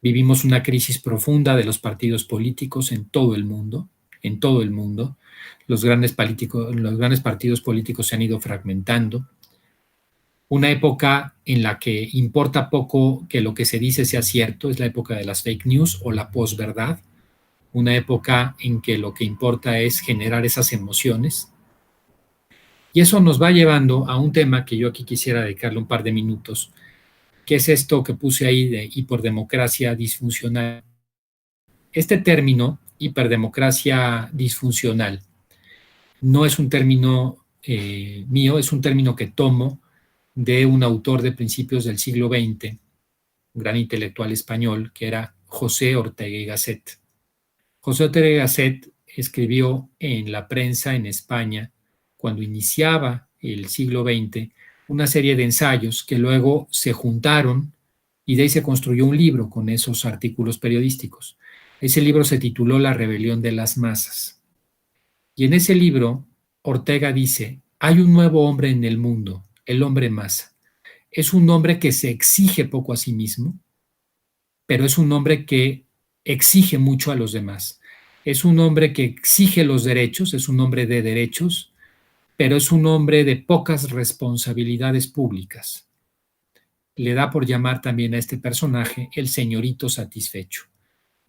S2: Vivimos una crisis profunda de los partidos políticos en todo el mundo. En todo el mundo. Los grandes partidos políticos se han ido fragmentando. Una época en la que importa poco que lo que se dice sea cierto, es la época de las fake news o la posverdad. Una época en que lo que importa es generar esas emociones. Y eso nos va llevando a un tema que yo aquí quisiera dedicarle un par de minutos, que es esto que puse ahí de hiperdemocracia disfuncional. Este término, hiperdemocracia disfuncional, no es un término mío, es un término que tomo de un autor de principios del siglo XX, un gran intelectual español, que era José Ortega y Gasset. José Ortega y Gasset escribió en la prensa en España, cuando iniciaba el siglo XX, una serie de ensayos que luego se juntaron y de ahí se construyó un libro con esos artículos periodísticos. Ese libro se tituló La rebelión de las masas. Y en ese libro, Ortega dice, hay un nuevo hombre en el mundo, el hombre masa. Es un hombre que se exige poco a sí mismo, pero es un hombre que exige mucho a los demás. Es un hombre que exige los derechos, es un hombre de derechos, pero es un hombre de pocas responsabilidades públicas. Le da por llamar también a este personaje el señorito satisfecho,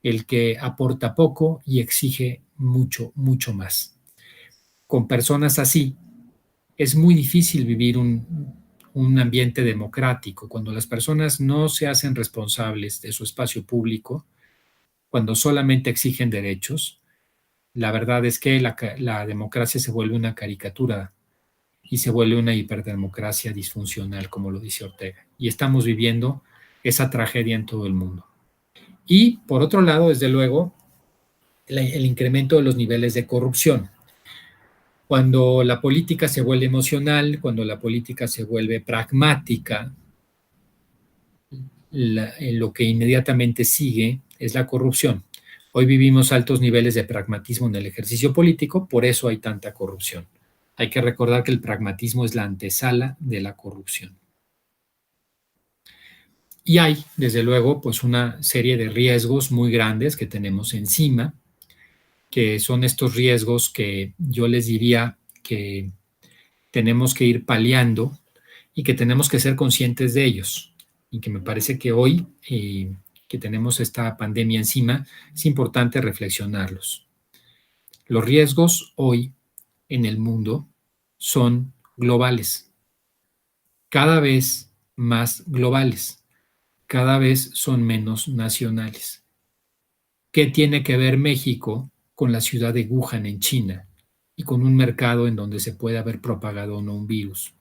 S2: el que aporta poco y exige mucho, mucho más. Con personas así, es muy difícil vivir un ambiente democrático, cuando las personas no se hacen responsables de su espacio público, cuando solamente exigen derechos. La verdad es que la democracia se vuelve una caricatura y se vuelve una hiperdemocracia disfuncional, como lo dice Ortega. Y estamos viviendo esa tragedia en todo el mundo. Y, por otro lado, desde luego, el incremento de los niveles de corrupción. Cuando la política se vuelve emocional, cuando la política se vuelve pragmática, lo que inmediatamente sigue es la corrupción. Hoy vivimos altos niveles de pragmatismo en el ejercicio político, por eso hay tanta corrupción. Hay que recordar que el pragmatismo es la antesala de la corrupción. Y hay, desde luego, pues una serie de riesgos muy grandes que tenemos encima, que son estos riesgos que yo les diría que tenemos que ir paliando y que tenemos que ser conscientes de ellos. Y que me parece que hoy, que tenemos esta pandemia encima, es importante reflexionarlos. Los riesgos hoy en el mundo son globales, cada vez más globales, cada vez son menos nacionales. ¿Qué tiene que ver México con la ciudad de Wuhan en China y con un mercado en donde se puede haber propagado o no un virus,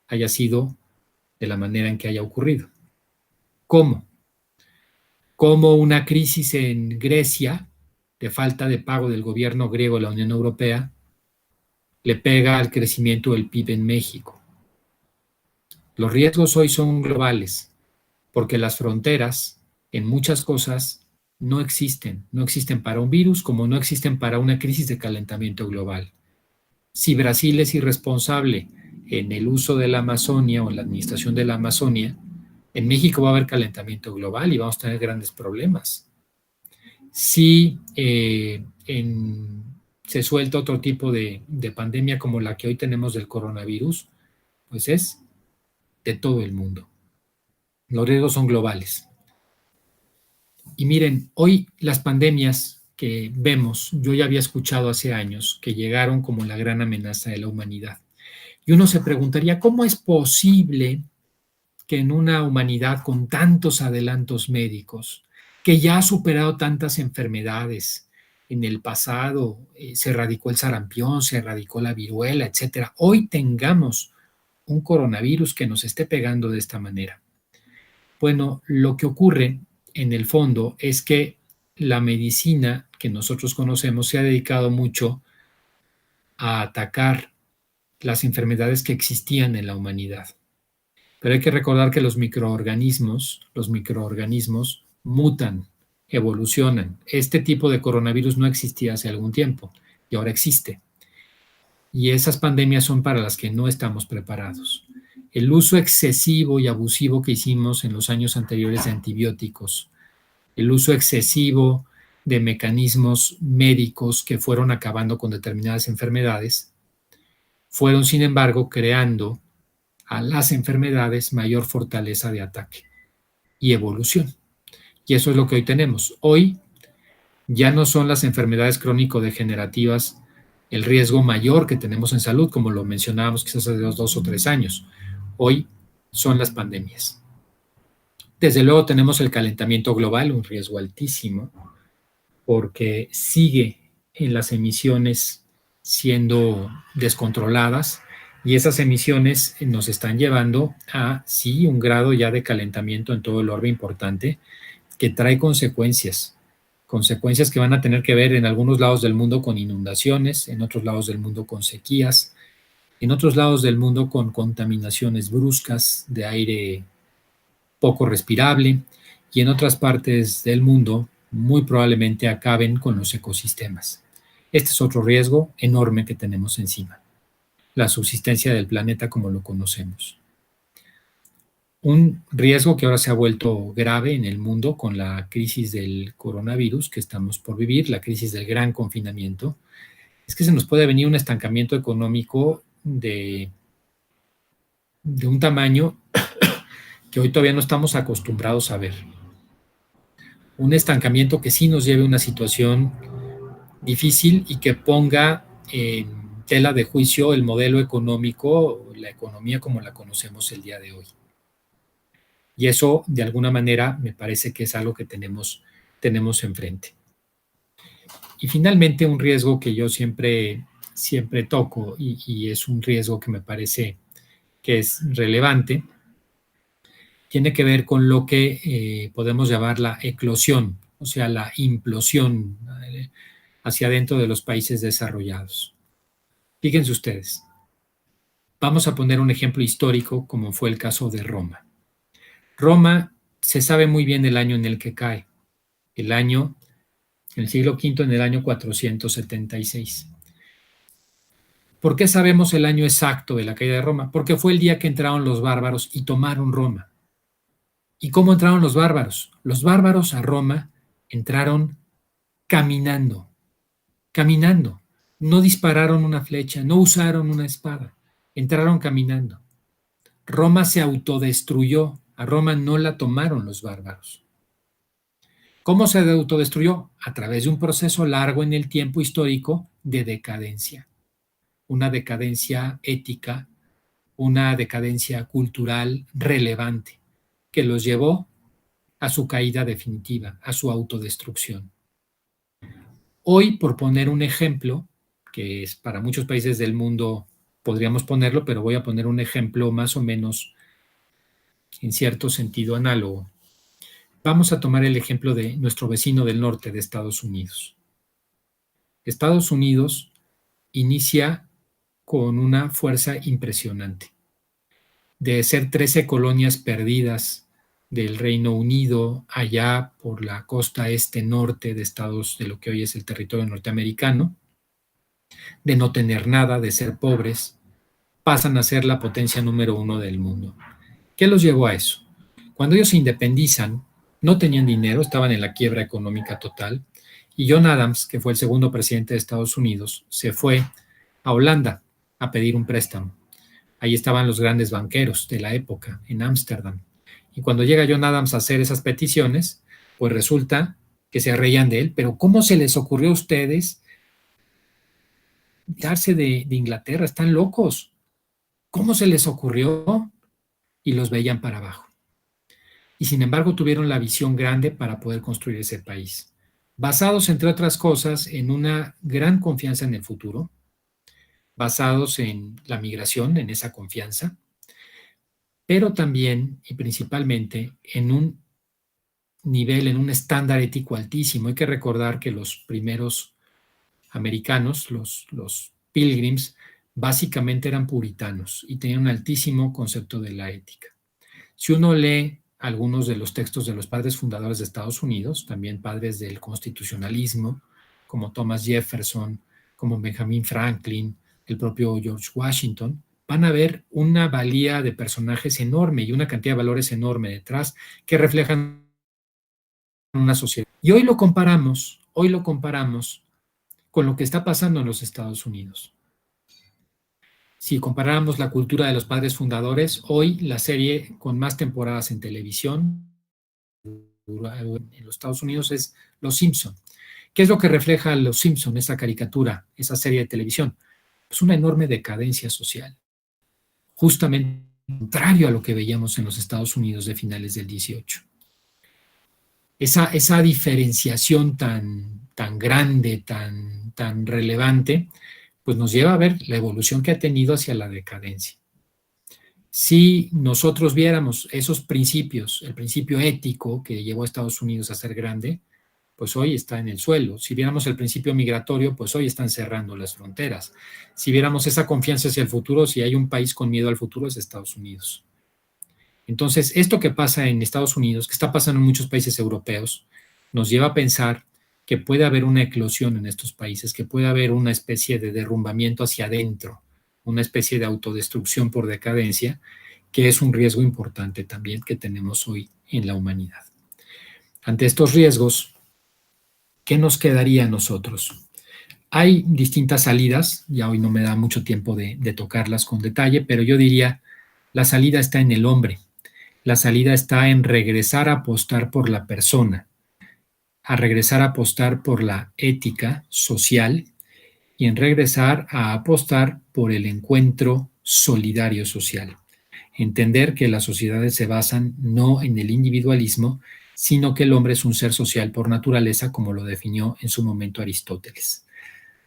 S2: haya sido de la manera en que haya ocurrido? ¿Cómo? Como una crisis en Grecia de falta de pago del gobierno griego a la Unión Europea le pega al crecimiento del PIB en México. Los riesgos hoy son globales porque las fronteras en muchas cosas no existen para un virus como no existen para una crisis de calentamiento global. Si Brasil es irresponsable en el uso de la Amazonia o en la administración de la Amazonia, en México va a haber calentamiento global y vamos a tener grandes problemas. Si se suelta otro tipo de pandemia como la que hoy tenemos del coronavirus, pues es de todo el mundo. Los riesgos son globales. Y miren, hoy las pandemias que vemos, yo ya había escuchado hace años que llegaron como la gran amenaza de la humanidad. Y uno se preguntaría, ¿cómo es posible que en una humanidad con tantos adelantos médicos, que ya ha superado tantas enfermedades en el pasado, se erradicó el sarampión, se erradicó la viruela, etcétera, hoy tengamos un coronavirus que nos esté pegando de esta manera? Bueno, lo que ocurre en el fondo es que la medicina que nosotros conocemos se ha dedicado mucho a atacar las enfermedades que existían en la humanidad. Pero hay que recordar que los microorganismos mutan, evolucionan. Este tipo de coronavirus no existía hace algún tiempo y ahora existe. Y esas pandemias son para las que no estamos preparados. El uso excesivo y abusivo que hicimos en los años anteriores de antibióticos, el uso excesivo de mecanismos médicos que fueron acabando con determinadas enfermedades, fueron, sin embargo, creando a las enfermedades mayor fortaleza de ataque y evolución. Y eso es lo que hoy tenemos. Hoy ya no son las enfermedades crónico-degenerativas el riesgo mayor que tenemos en salud, como lo mencionábamos quizás hace 2 o 3 años. Hoy son las pandemias. Desde luego tenemos el calentamiento global, un riesgo altísimo, porque sigue en las emisiones siendo descontroladas y esas emisiones nos están llevando a, sí, un grado ya de calentamiento en todo el orbe importante que trae consecuencias que van a tener que ver en algunos lados del mundo con inundaciones, en otros lados del mundo con sequías, en otros lados del mundo con contaminaciones bruscas de aire poco respirable y en otras partes del mundo muy probablemente acaben con los ecosistemas. Este es otro riesgo enorme que tenemos encima, la subsistencia del planeta como lo conocemos. Un riesgo que ahora se ha vuelto grave en el mundo con la crisis del coronavirus que estamos por vivir, la crisis del gran confinamiento, es que se nos puede venir un estancamiento económico de un tamaño que hoy todavía no estamos acostumbrados a ver. Un estancamiento que sí nos lleve a una situación difícil y que ponga en tela de juicio el modelo económico, la economía como la conocemos el día de hoy. Y eso, de alguna manera, me parece que es algo que tenemos enfrente. Y finalmente, un riesgo que yo siempre toco y es un riesgo que me parece que es relevante, tiene que ver con lo que podemos llamar la eclosión, o sea, la implosión hacia adentro de los países desarrollados. Fíjense ustedes, vamos a poner un ejemplo histórico como fue el caso de Roma. Roma se sabe muy bien el año en el que cae, el año en el siglo V, en el año 476. ¿Por qué sabemos el año exacto de la caída de Roma? Porque fue el día que entraron los bárbaros y tomaron Roma. ¿Y cómo entraron los bárbaros? Los bárbaros a Roma entraron caminando, caminando. No dispararon una flecha, no usaron una espada, entraron caminando. Roma se autodestruyó, a Roma no la tomaron los bárbaros. ¿Cómo se autodestruyó? A través de un proceso largo en el tiempo histórico de decadencia. Una decadencia ética, una decadencia cultural relevante, que los llevó a su caída definitiva, a su autodestrucción. Hoy, por poner un ejemplo, que es para muchos países del mundo podríamos ponerlo, pero voy a poner un ejemplo más o menos en cierto sentido análogo. Vamos a tomar el ejemplo de nuestro vecino del norte de Estados Unidos. Estados Unidos inicia con una fuerza impresionante. De ser 13 colonias perdidas del Reino Unido allá por la costa este-norte de lo que hoy es el territorio norteamericano, de no tener nada, de ser pobres, pasan a ser la potencia número 1 del mundo. ¿Qué los llevó a eso? Cuando ellos se independizan, no tenían dinero, estaban en la quiebra económica total, y John Adams, que fue el segundo presidente de Estados Unidos, se fue a Holanda a pedir un préstamo. Ahí estaban los grandes banqueros de la época, en Ámsterdam. Y cuando llega John Adams a hacer esas peticiones, pues resulta que se reían de él, pero ¿cómo se les ocurrió a ustedes darse de Inglaterra? Están locos. ¿Cómo se les ocurrió? Y los veían para abajo. Y sin embargo tuvieron la visión grande para poder construir ese país, basados, entre otras cosas, en una gran confianza en el futuro, basados en la migración, en esa confianza, pero también y principalmente en un nivel, en un estándar ético altísimo. Hay que recordar que los primeros americanos, los pilgrims, básicamente eran puritanos y tenían un altísimo concepto de la ética. Si uno lee algunos de los textos de los padres fundadores de Estados Unidos, también padres del constitucionalismo, como Thomas Jefferson, como Benjamin Franklin, el propio George Washington, van a ver una valía de personajes enorme y una cantidad de valores enorme detrás que reflejan una sociedad. Y hoy lo comparamos con lo que está pasando en los Estados Unidos. Si comparáramos la cultura de los padres fundadores, hoy la serie con más temporadas en televisión en los Estados Unidos es Los Simpson. ¿Qué es lo que refleja Los Simpson, esa caricatura, esa serie de televisión? Pues una enorme decadencia social, justamente contrario a lo que veíamos en los Estados Unidos de finales del 18. Esa diferenciación tan grande, tan relevante, pues nos lleva a ver la evolución que ha tenido hacia la decadencia. Si nosotros viéramos esos principios, el principio ético que llevó a Estados Unidos a ser grande, pues hoy está en el suelo. Si viéramos el principio migratorio, pues hoy están cerrando las fronteras. Si viéramos esa confianza hacia el futuro, si hay un país con miedo al futuro, es Estados Unidos. Entonces, esto que pasa en Estados Unidos, que está pasando en muchos países europeos, nos lleva a pensar que puede haber una eclosión en estos países, que puede haber una especie de derrumbamiento hacia adentro, una especie de autodestrucción por decadencia, que es un riesgo importante también que tenemos hoy en la humanidad. Ante estos riesgos, ¿qué nos quedaría a nosotros? Hay distintas salidas, ya hoy no me da mucho tiempo de tocarlas con detalle, pero yo diría, la salida está en el hombre, la salida está en regresar a apostar por la persona, a regresar a apostar por la ética social y en regresar a apostar por el encuentro solidario social. Entender que las sociedades se basan no en el individualismo, sino que el hombre es un ser social por naturaleza, como lo definió en su momento Aristóteles,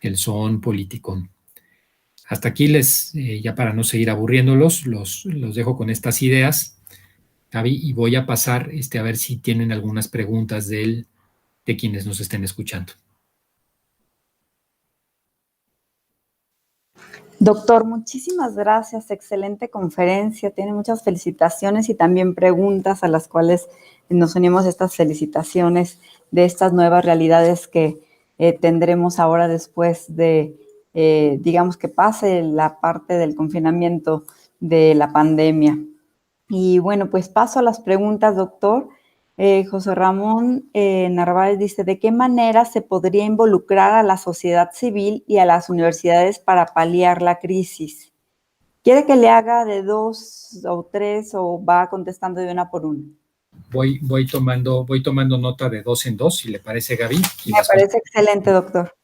S2: el zoon politikon. Hasta aquí ya para no seguir aburriéndolos, los dejo con estas ideas, Gaby, y voy a pasar a ver si tienen algunas preguntas de quienes nos estén escuchando.
S1: Doctor, muchísimas gracias, excelente conferencia, tiene muchas felicitaciones y también preguntas a las cuales nos unimos estas felicitaciones. de estas nuevas realidades que tendremos ahora después de, digamos, que pase la parte del confinamiento de la pandemia. Y bueno, pues paso a las preguntas, doctor. José Ramón Narváez dice, ¿de qué manera se podría involucrar a la sociedad civil y a las universidades para paliar la crisis? ¿Quiere que le haga de 2 o 3 o va contestando de una por una?
S2: Voy tomando nota de 2 en 2, si le parece, Gaby.
S1: Me parece excelente, doctor.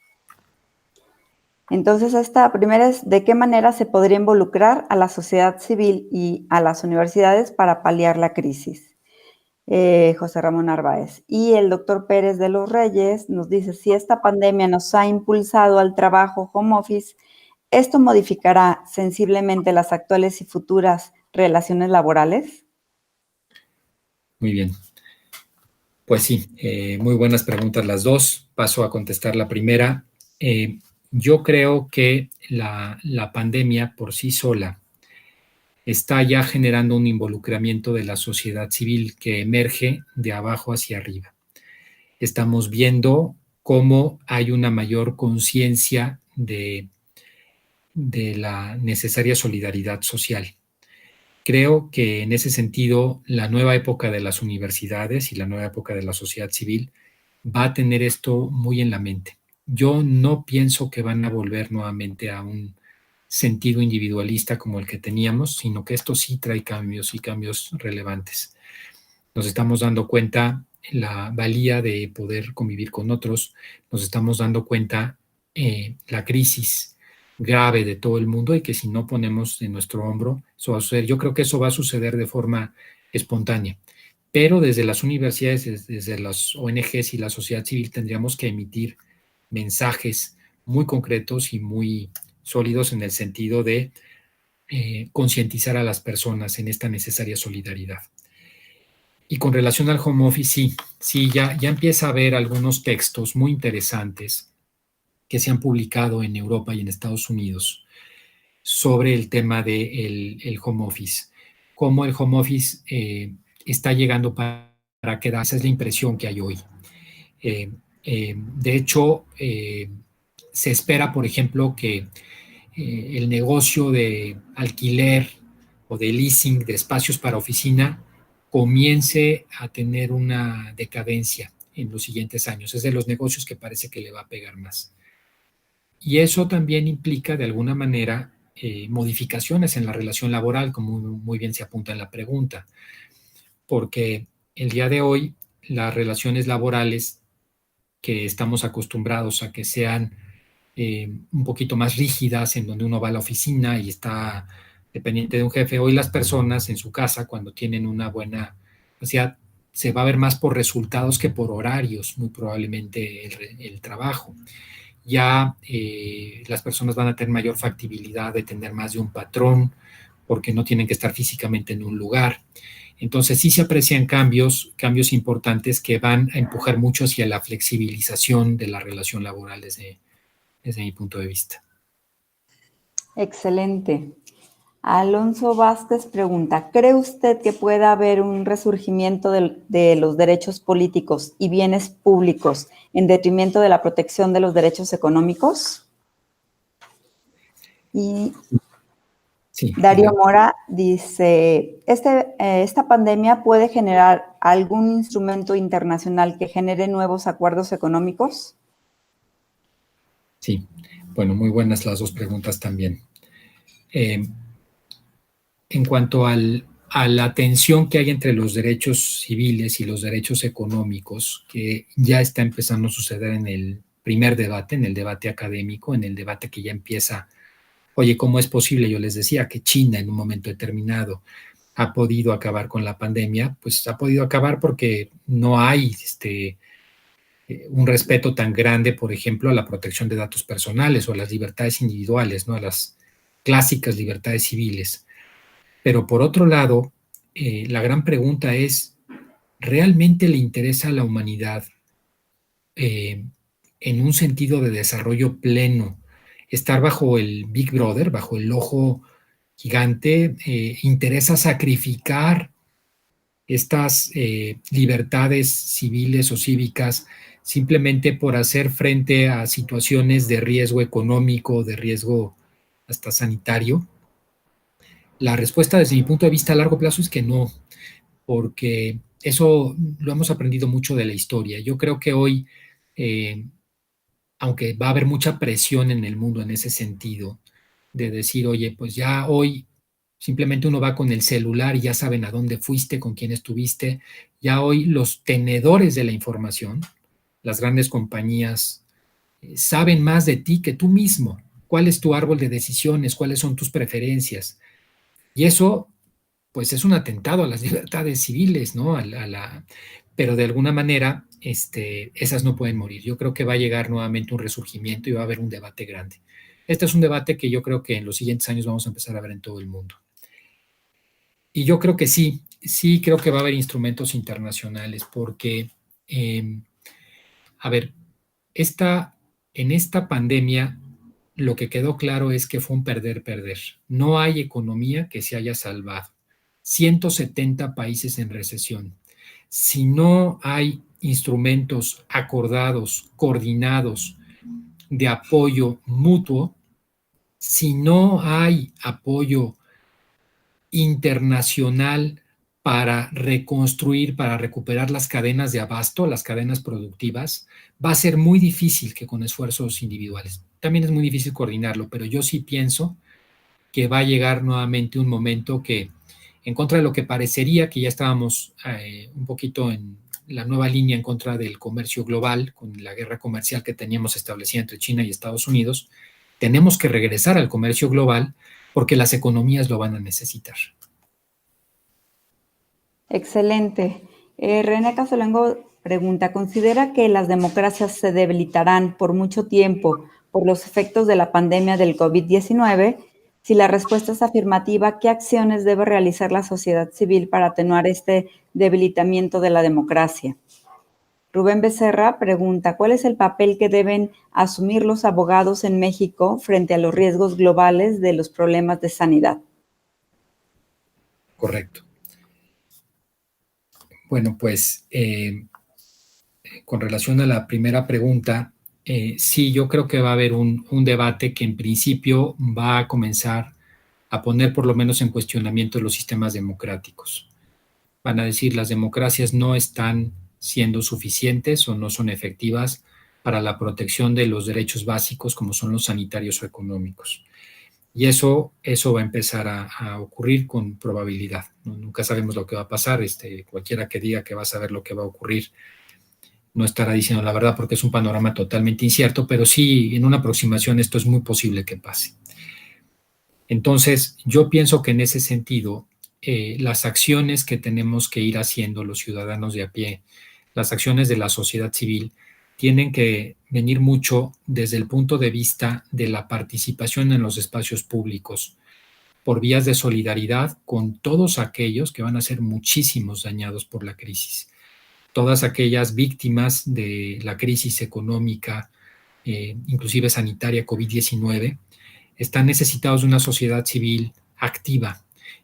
S1: Entonces, esta primera es, ¿de qué manera se podría involucrar a la sociedad civil y a las universidades para paliar la crisis? José Ramón Narváez. Y el doctor Pérez de los Reyes nos dice, si esta pandemia nos ha impulsado al trabajo home office, ¿esto modificará sensiblemente las actuales y futuras relaciones laborales?
S2: Muy bien. Pues sí, muy buenas preguntas las dos. Paso a contestar la primera. Yo creo que la pandemia por sí sola está ya generando un involucramiento de la sociedad civil que emerge de abajo hacia arriba. Estamos viendo cómo hay una mayor conciencia de la necesaria solidaridad social. Creo que en ese sentido la nueva época de las universidades y la nueva época de la sociedad civil va a tener esto muy en la mente. Yo no pienso que van a volver nuevamente a un sentido individualista como el que teníamos, sino que esto sí trae cambios y cambios relevantes. Nos estamos dando cuenta la valía de poder convivir con otros, nos estamos dando cuenta la crisis grave de todo el mundo y que si no ponemos en nuestro hombro, eso va a suceder. Yo creo que eso va a suceder de forma espontánea, pero desde las universidades, desde las ONGs y la sociedad civil tendríamos que emitir mensajes muy concretos y muy sólidos en el sentido de concientizar a las personas en esta necesaria solidaridad. Y con relación al home office, sí, ya empieza a haber algunos textos muy interesantes que se han publicado en Europa y en Estados Unidos sobre el tema del home office. Cómo el home office está llegando para quedarse, esa es la impresión que hay hoy. De hecho, se espera, por ejemplo, que el negocio de alquiler o de leasing de espacios para oficina comience a tener una decadencia en los siguientes años. Es de los negocios que parece que le va a pegar más. Y eso también implica, de alguna manera, modificaciones en la relación laboral, como muy bien se apunta en la pregunta, porque el día de hoy las relaciones laborales que estamos acostumbrados a que sean un poquito más rígidas, en donde uno va a la oficina y está dependiente de un jefe. Hoy las personas en su casa, cuando tienen una buena, o sea, se va a ver más por resultados que por horarios, muy probablemente el trabajo. Ya las personas van a tener mayor factibilidad de tener más de un patrón, porque no tienen que estar físicamente en un lugar. Entonces sí se aprecian cambios importantes que van a empujar mucho hacia la flexibilización de la relación laboral desde mi punto de vista.
S1: Excelente. Alonso Vázquez pregunta, ¿cree usted que pueda haber un resurgimiento de los derechos políticos y bienes públicos en detrimento de la protección de los derechos económicos? Y sí, Darío Mora dice, ¿esta pandemia puede generar algún instrumento internacional que genere nuevos acuerdos económicos?
S2: Sí, bueno, muy buenas las dos preguntas también. En cuanto a la tensión que hay entre los derechos civiles y los derechos económicos, que ya está empezando a suceder en el primer debate, en el debate académico, en el debate que ya empieza, oye, ¿cómo es posible? Yo les decía que China en un momento determinado ha podido acabar con la pandemia, pues ha podido acabar porque no hay un respeto tan grande, por ejemplo, a la protección de datos personales o a las libertades individuales, ¿no? A las clásicas libertades civiles. Pero por otro lado, la gran pregunta es, ¿realmente le interesa a la humanidad en un sentido de desarrollo pleno estar bajo el Big Brother, bajo el ojo gigante? ¿Interesa sacrificar estas libertades civiles o cívicas simplemente por hacer frente a situaciones de riesgo económico, de riesgo hasta sanitario? La respuesta desde mi punto de vista a largo plazo es que no, porque eso lo hemos aprendido mucho de la historia. Yo creo que hoy, aunque va a haber mucha presión en el mundo en ese sentido, de decir, oye, pues ya hoy simplemente uno va con el celular y ya saben a dónde fuiste, con quién estuviste. Ya hoy los tenedores de la información, las grandes compañías, saben más de ti que tú mismo. ¿Cuál es tu árbol de decisiones? ¿Cuáles son tus preferencias? Y eso, pues, es un atentado a las libertades civiles, ¿no? Pero de alguna manera, esas no pueden morir. Yo creo que va a llegar nuevamente un resurgimiento y va a haber un debate grande. Este es un debate que yo creo que en los siguientes años vamos a empezar a ver en todo el mundo. Y yo creo que sí creo que va a haber instrumentos internacionales porque, a ver, en esta pandemia lo que quedó claro es que fue un perder-perder. No hay economía que se haya salvado. 170 países en recesión. Si no hay instrumentos acordados, coordinados, de apoyo mutuo, si no hay apoyo internacional para reconstruir, para recuperar las cadenas de abasto, las cadenas productivas, va a ser muy difícil que con esfuerzos individuales. También es muy difícil coordinarlo, pero yo sí pienso que va a llegar nuevamente un momento que, en contra de lo que parecería que ya estábamos un poquito en la nueva línea en contra del comercio global, con la guerra comercial que teníamos establecida entre China y Estados Unidos, tenemos que regresar al comercio global porque las economías lo van a necesitar.
S1: Excelente. René Casolengo pregunta, ¿considera que las democracias se debilitarán por mucho tiempo por los efectos de la pandemia del COVID-19? Si la respuesta es afirmativa, ¿qué acciones debe realizar la sociedad civil para atenuar este debilitamiento de la democracia? Rubén Becerra pregunta, ¿cuál es el papel que deben asumir los abogados en México frente a los riesgos globales de los problemas de sanidad?
S2: Correcto. Bueno, pues con relación a la primera pregunta, sí, yo creo que va a haber un debate que en principio va a comenzar a poner por lo menos en cuestionamiento los sistemas democráticos. Van a decir las democracias no están siendo suficientes o no son efectivas para la protección de los derechos básicos como son los sanitarios o económicos. Y eso va a empezar a ocurrir con probabilidad, ¿no? Nunca sabemos lo que va a pasar. Cualquiera que diga que va a saber lo que va a ocurrir no estará diciendo la verdad porque es un panorama totalmente incierto, pero sí, en una aproximación esto es muy posible que pase. Entonces, yo pienso que en ese sentido, las acciones que tenemos que ir haciendo los ciudadanos de a pie, las acciones de la sociedad civil, tienen que venir mucho desde el punto de vista de la participación en los espacios públicos, por vías de solidaridad con todos aquellos que van a ser muchísimos dañados por la crisis. Todas aquellas víctimas de la crisis económica, inclusive sanitaria COVID-19, están necesitados de una sociedad civil activa,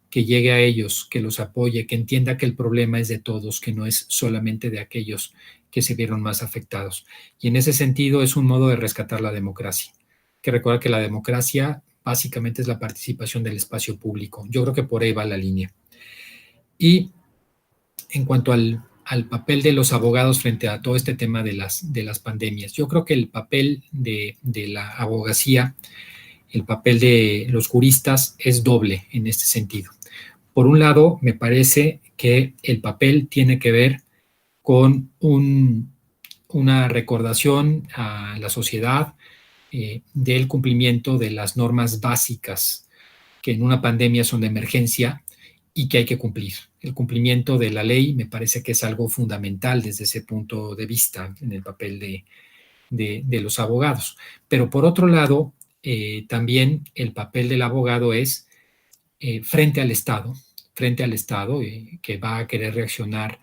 S2: que llegue a ellos, que los apoye, que entienda que el problema es de todos, que no es solamente de aquellos que se vieron más afectados. Y en ese sentido es un modo de rescatar la democracia. Hay que recordar que la democracia básicamente es la participación del espacio público. Yo creo que por ahí va la línea. Y en cuanto al papel de los abogados frente a todo este tema de las pandemias, yo creo que el papel de la abogacía, el papel de los juristas es doble en este sentido. Por un lado, me parece que el papel tiene que ver con una recordación a la sociedad del cumplimiento de las normas básicas que en una pandemia son de emergencia y que hay que cumplir. El cumplimiento de la ley me parece que es algo fundamental desde ese punto de vista en el papel de los abogados. Pero por otro lado, también el papel del abogado es frente al Estado, que va a querer reaccionar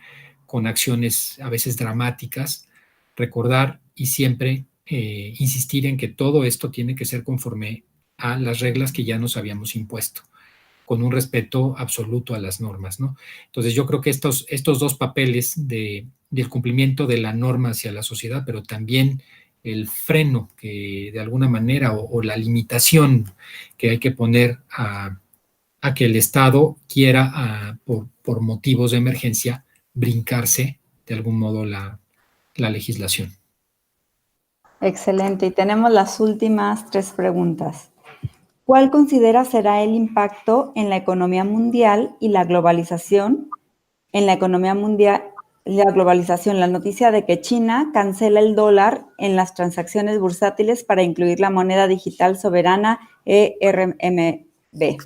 S2: con acciones a veces dramáticas, recordar y siempre insistir en que todo esto tiene que ser conforme a las reglas que ya nos habíamos impuesto. con un respeto absoluto a las normas, ¿no? Entonces yo creo que estos dos papeles del cumplimiento de la norma hacia la sociedad, pero también el freno que de alguna manera o la limitación que hay que poner a que el Estado quiera, por motivos de emergencia, brincarse de algún modo la legislación.
S1: Excelente. Y tenemos las últimas 3 preguntas. ¿Cuál considera será el impacto en la economía mundial y la globalización? En la economía mundial y la globalización, la noticia de que China cancela el dólar en las transacciones bursátiles para incluir la moneda digital soberana ERMB.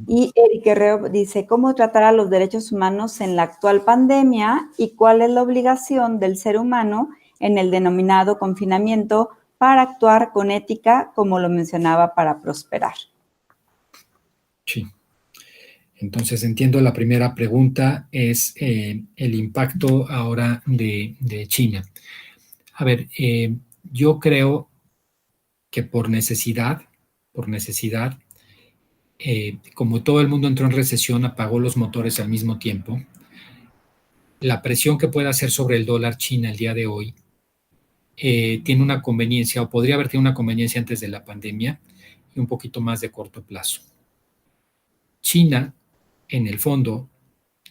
S1: Y Eric Herrero dice, ¿cómo tratar a los derechos humanos en la actual pandemia y cuál es la obligación del ser humano en el denominado confinamiento para actuar con ética, como lo mencionaba, para prosperar?
S2: Sí. Entonces, entiendo la primera pregunta es el impacto ahora de China. A ver, yo creo que por necesidad, como todo el mundo entró en recesión, apagó los motores al mismo tiempo. La presión que pueda hacer sobre el dólar China el día de hoy tiene una conveniencia, o podría haber tenido una conveniencia antes de la pandemia, y un poquito más de corto plazo. China, en el fondo,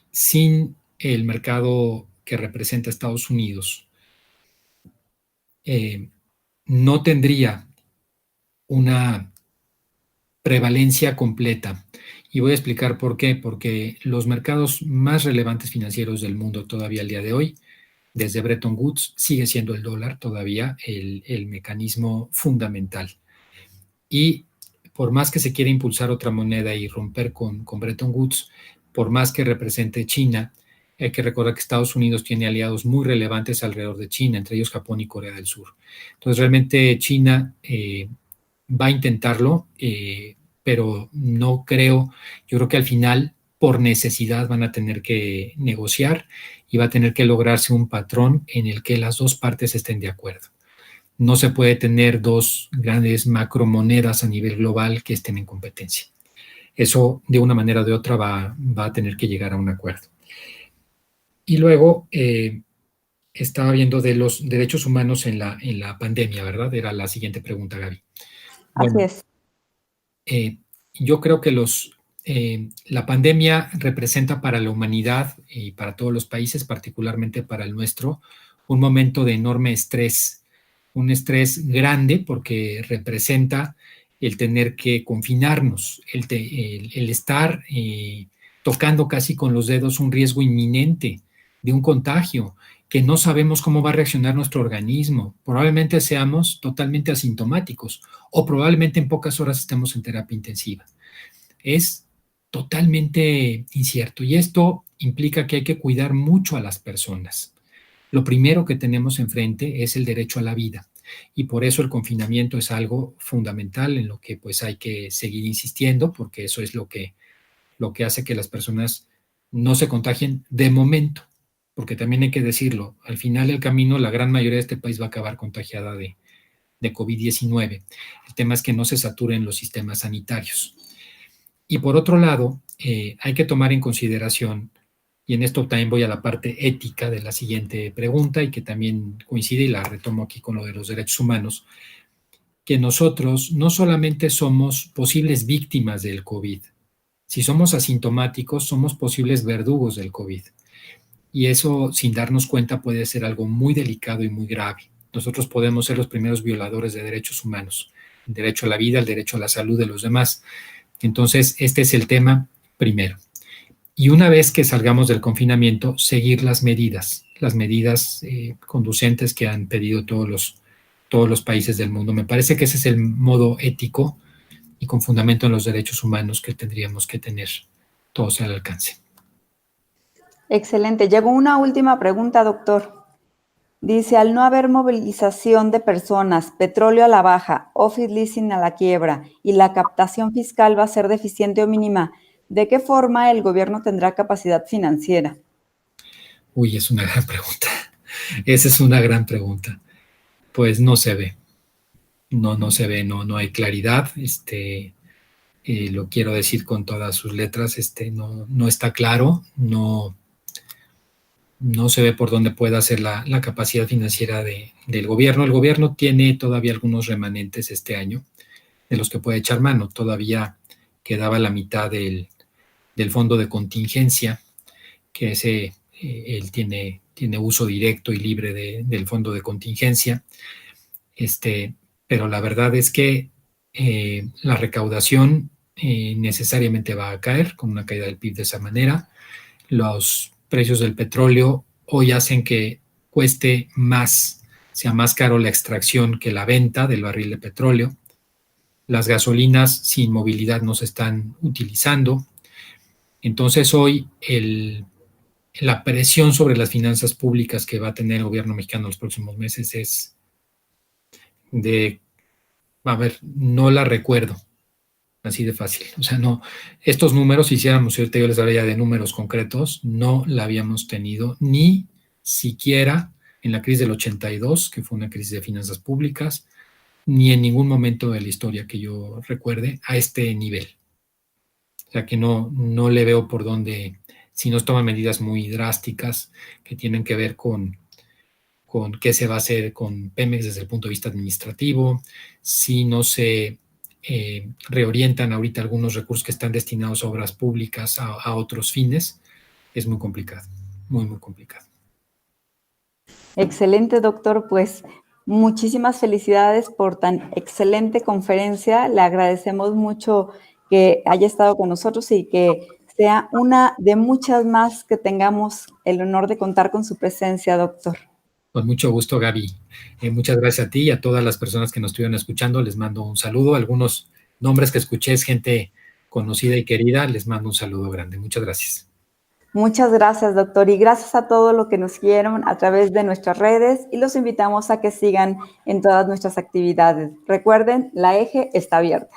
S2: sin el mercado que representa Estados Unidos, no tendría una prevalencia completa. Y voy a explicar por qué. Porque los mercados más relevantes financieros del mundo todavía al día de hoy, desde Bretton Woods, sigue siendo el dólar todavía el mecanismo fundamental. Y por más que se quiera impulsar otra moneda y romper con Bretton Woods, por más que represente China, hay que recordar que Estados Unidos tiene aliados muy relevantes alrededor de China, entre ellos Japón y Corea del Sur. Entonces, realmente China va a intentarlo, pero no creo, yo creo que al final, por necesidad, van a tener que negociar y va a tener que lograrse un patrón en el que las dos partes estén de acuerdo. No se puede tener dos grandes macromonedas a nivel global que estén en competencia. Eso, de una manera o de otra, va a tener que llegar a un acuerdo. Y luego, estaba viendo de los derechos humanos en la pandemia, ¿verdad? Era la siguiente pregunta, Gaby.
S1: Bueno, así
S2: es. Yo creo que la pandemia representa para la humanidad y para todos los países, particularmente para el nuestro, un momento de enorme estrés, un estrés grande porque representa el tener que confinarnos, el estar tocando casi con los dedos un riesgo inminente de un contagio, que no sabemos cómo va a reaccionar nuestro organismo. Probablemente seamos totalmente asintomáticos o probablemente en pocas horas estemos en terapia intensiva. Es totalmente incierto y esto implica que hay que cuidar mucho a las personas. Lo primero que tenemos enfrente es el derecho a la vida y por eso el confinamiento es algo fundamental en lo que pues hay que seguir insistiendo, porque eso es lo que hace que las personas no se contagien de momento, porque también hay que decirlo, al final del camino la gran mayoría de este país va a acabar contagiada de COVID-19. El tema es que no se saturen los sistemas sanitarios. Y por otro lado, hay que tomar en consideración, y en esto también voy a la parte ética de la siguiente pregunta, y que también coincide y la retomo aquí con lo de los derechos humanos, que nosotros no solamente somos posibles víctimas del COVID, si somos asintomáticos, somos posibles verdugos del COVID. Y eso, sin darnos cuenta, puede ser algo muy delicado y muy grave. Nosotros podemos ser los primeros violadores de derechos humanos, el derecho a la vida, el derecho a la salud de los demás. Entonces, este es el tema primero. Y una vez que salgamos del confinamiento, seguir las medidas conducentes que han pedido todos los países del mundo. Me parece que ese es el modo ético y con fundamento en los derechos humanos que tendríamos que tener todos al alcance.
S1: Excelente. Llegó una última pregunta, doctor. Dice, al no haber movilización de personas, petróleo a la baja, office leasing a la quiebra y la captación fiscal va a ser deficiente o mínima, ¿de qué forma el gobierno tendrá capacidad financiera?
S2: Uy, es una gran pregunta. Esa es una gran pregunta. Pues no se ve. No se ve, no hay claridad. lo quiero decir con todas sus letras, no está claro, no se ve por dónde pueda ser la capacidad financiera del gobierno. El gobierno tiene todavía algunos remanentes este año de los que puede echar mano. Todavía quedaba la mitad del fondo de contingencia, que él tiene uso directo y libre del fondo de contingencia. Pero la verdad es que la recaudación necesariamente va a caer con una caída del PIB de esa manera. Los precios del petróleo hoy hacen que cueste más, sea más caro la extracción que la venta del barril de petróleo. Las gasolinas sin movilidad no se están utilizando. Entonces hoy la presión sobre las finanzas públicas que va a tener el gobierno mexicano en los próximos meses es no la recuerdo. Así de fácil. O sea, no, estos números, si hiciéramos, ahorita yo les hablaría de números concretos, no la habíamos tenido ni siquiera en la crisis del 82, que fue una crisis de finanzas públicas, ni en ningún momento de la historia que yo recuerde a este nivel. O sea, que no le veo por dónde, si no se toman medidas muy drásticas que tienen que ver con qué se va a hacer con Pemex desde el punto de vista administrativo, si no se reorientan ahorita algunos recursos que están destinados a obras públicas a otros fines, es muy complicado, muy, muy complicado.
S1: Excelente, doctor. Pues muchísimas felicidades por tan excelente conferencia. Le agradecemos mucho que haya estado con nosotros y que sea una de muchas más que tengamos el honor de contar con su presencia, doctor.
S2: Con mucho gusto, Gaby. Muchas gracias a ti y a todas las personas que nos estuvieron escuchando. Les mando un saludo. Algunos nombres que escuché es gente conocida y querida. Les mando un saludo grande. Muchas gracias.
S1: Muchas gracias, doctor. Y gracias a todos los que nos siguieron a través de nuestras redes y los invitamos a que sigan en todas nuestras actividades. Recuerden, la Eje está abierta.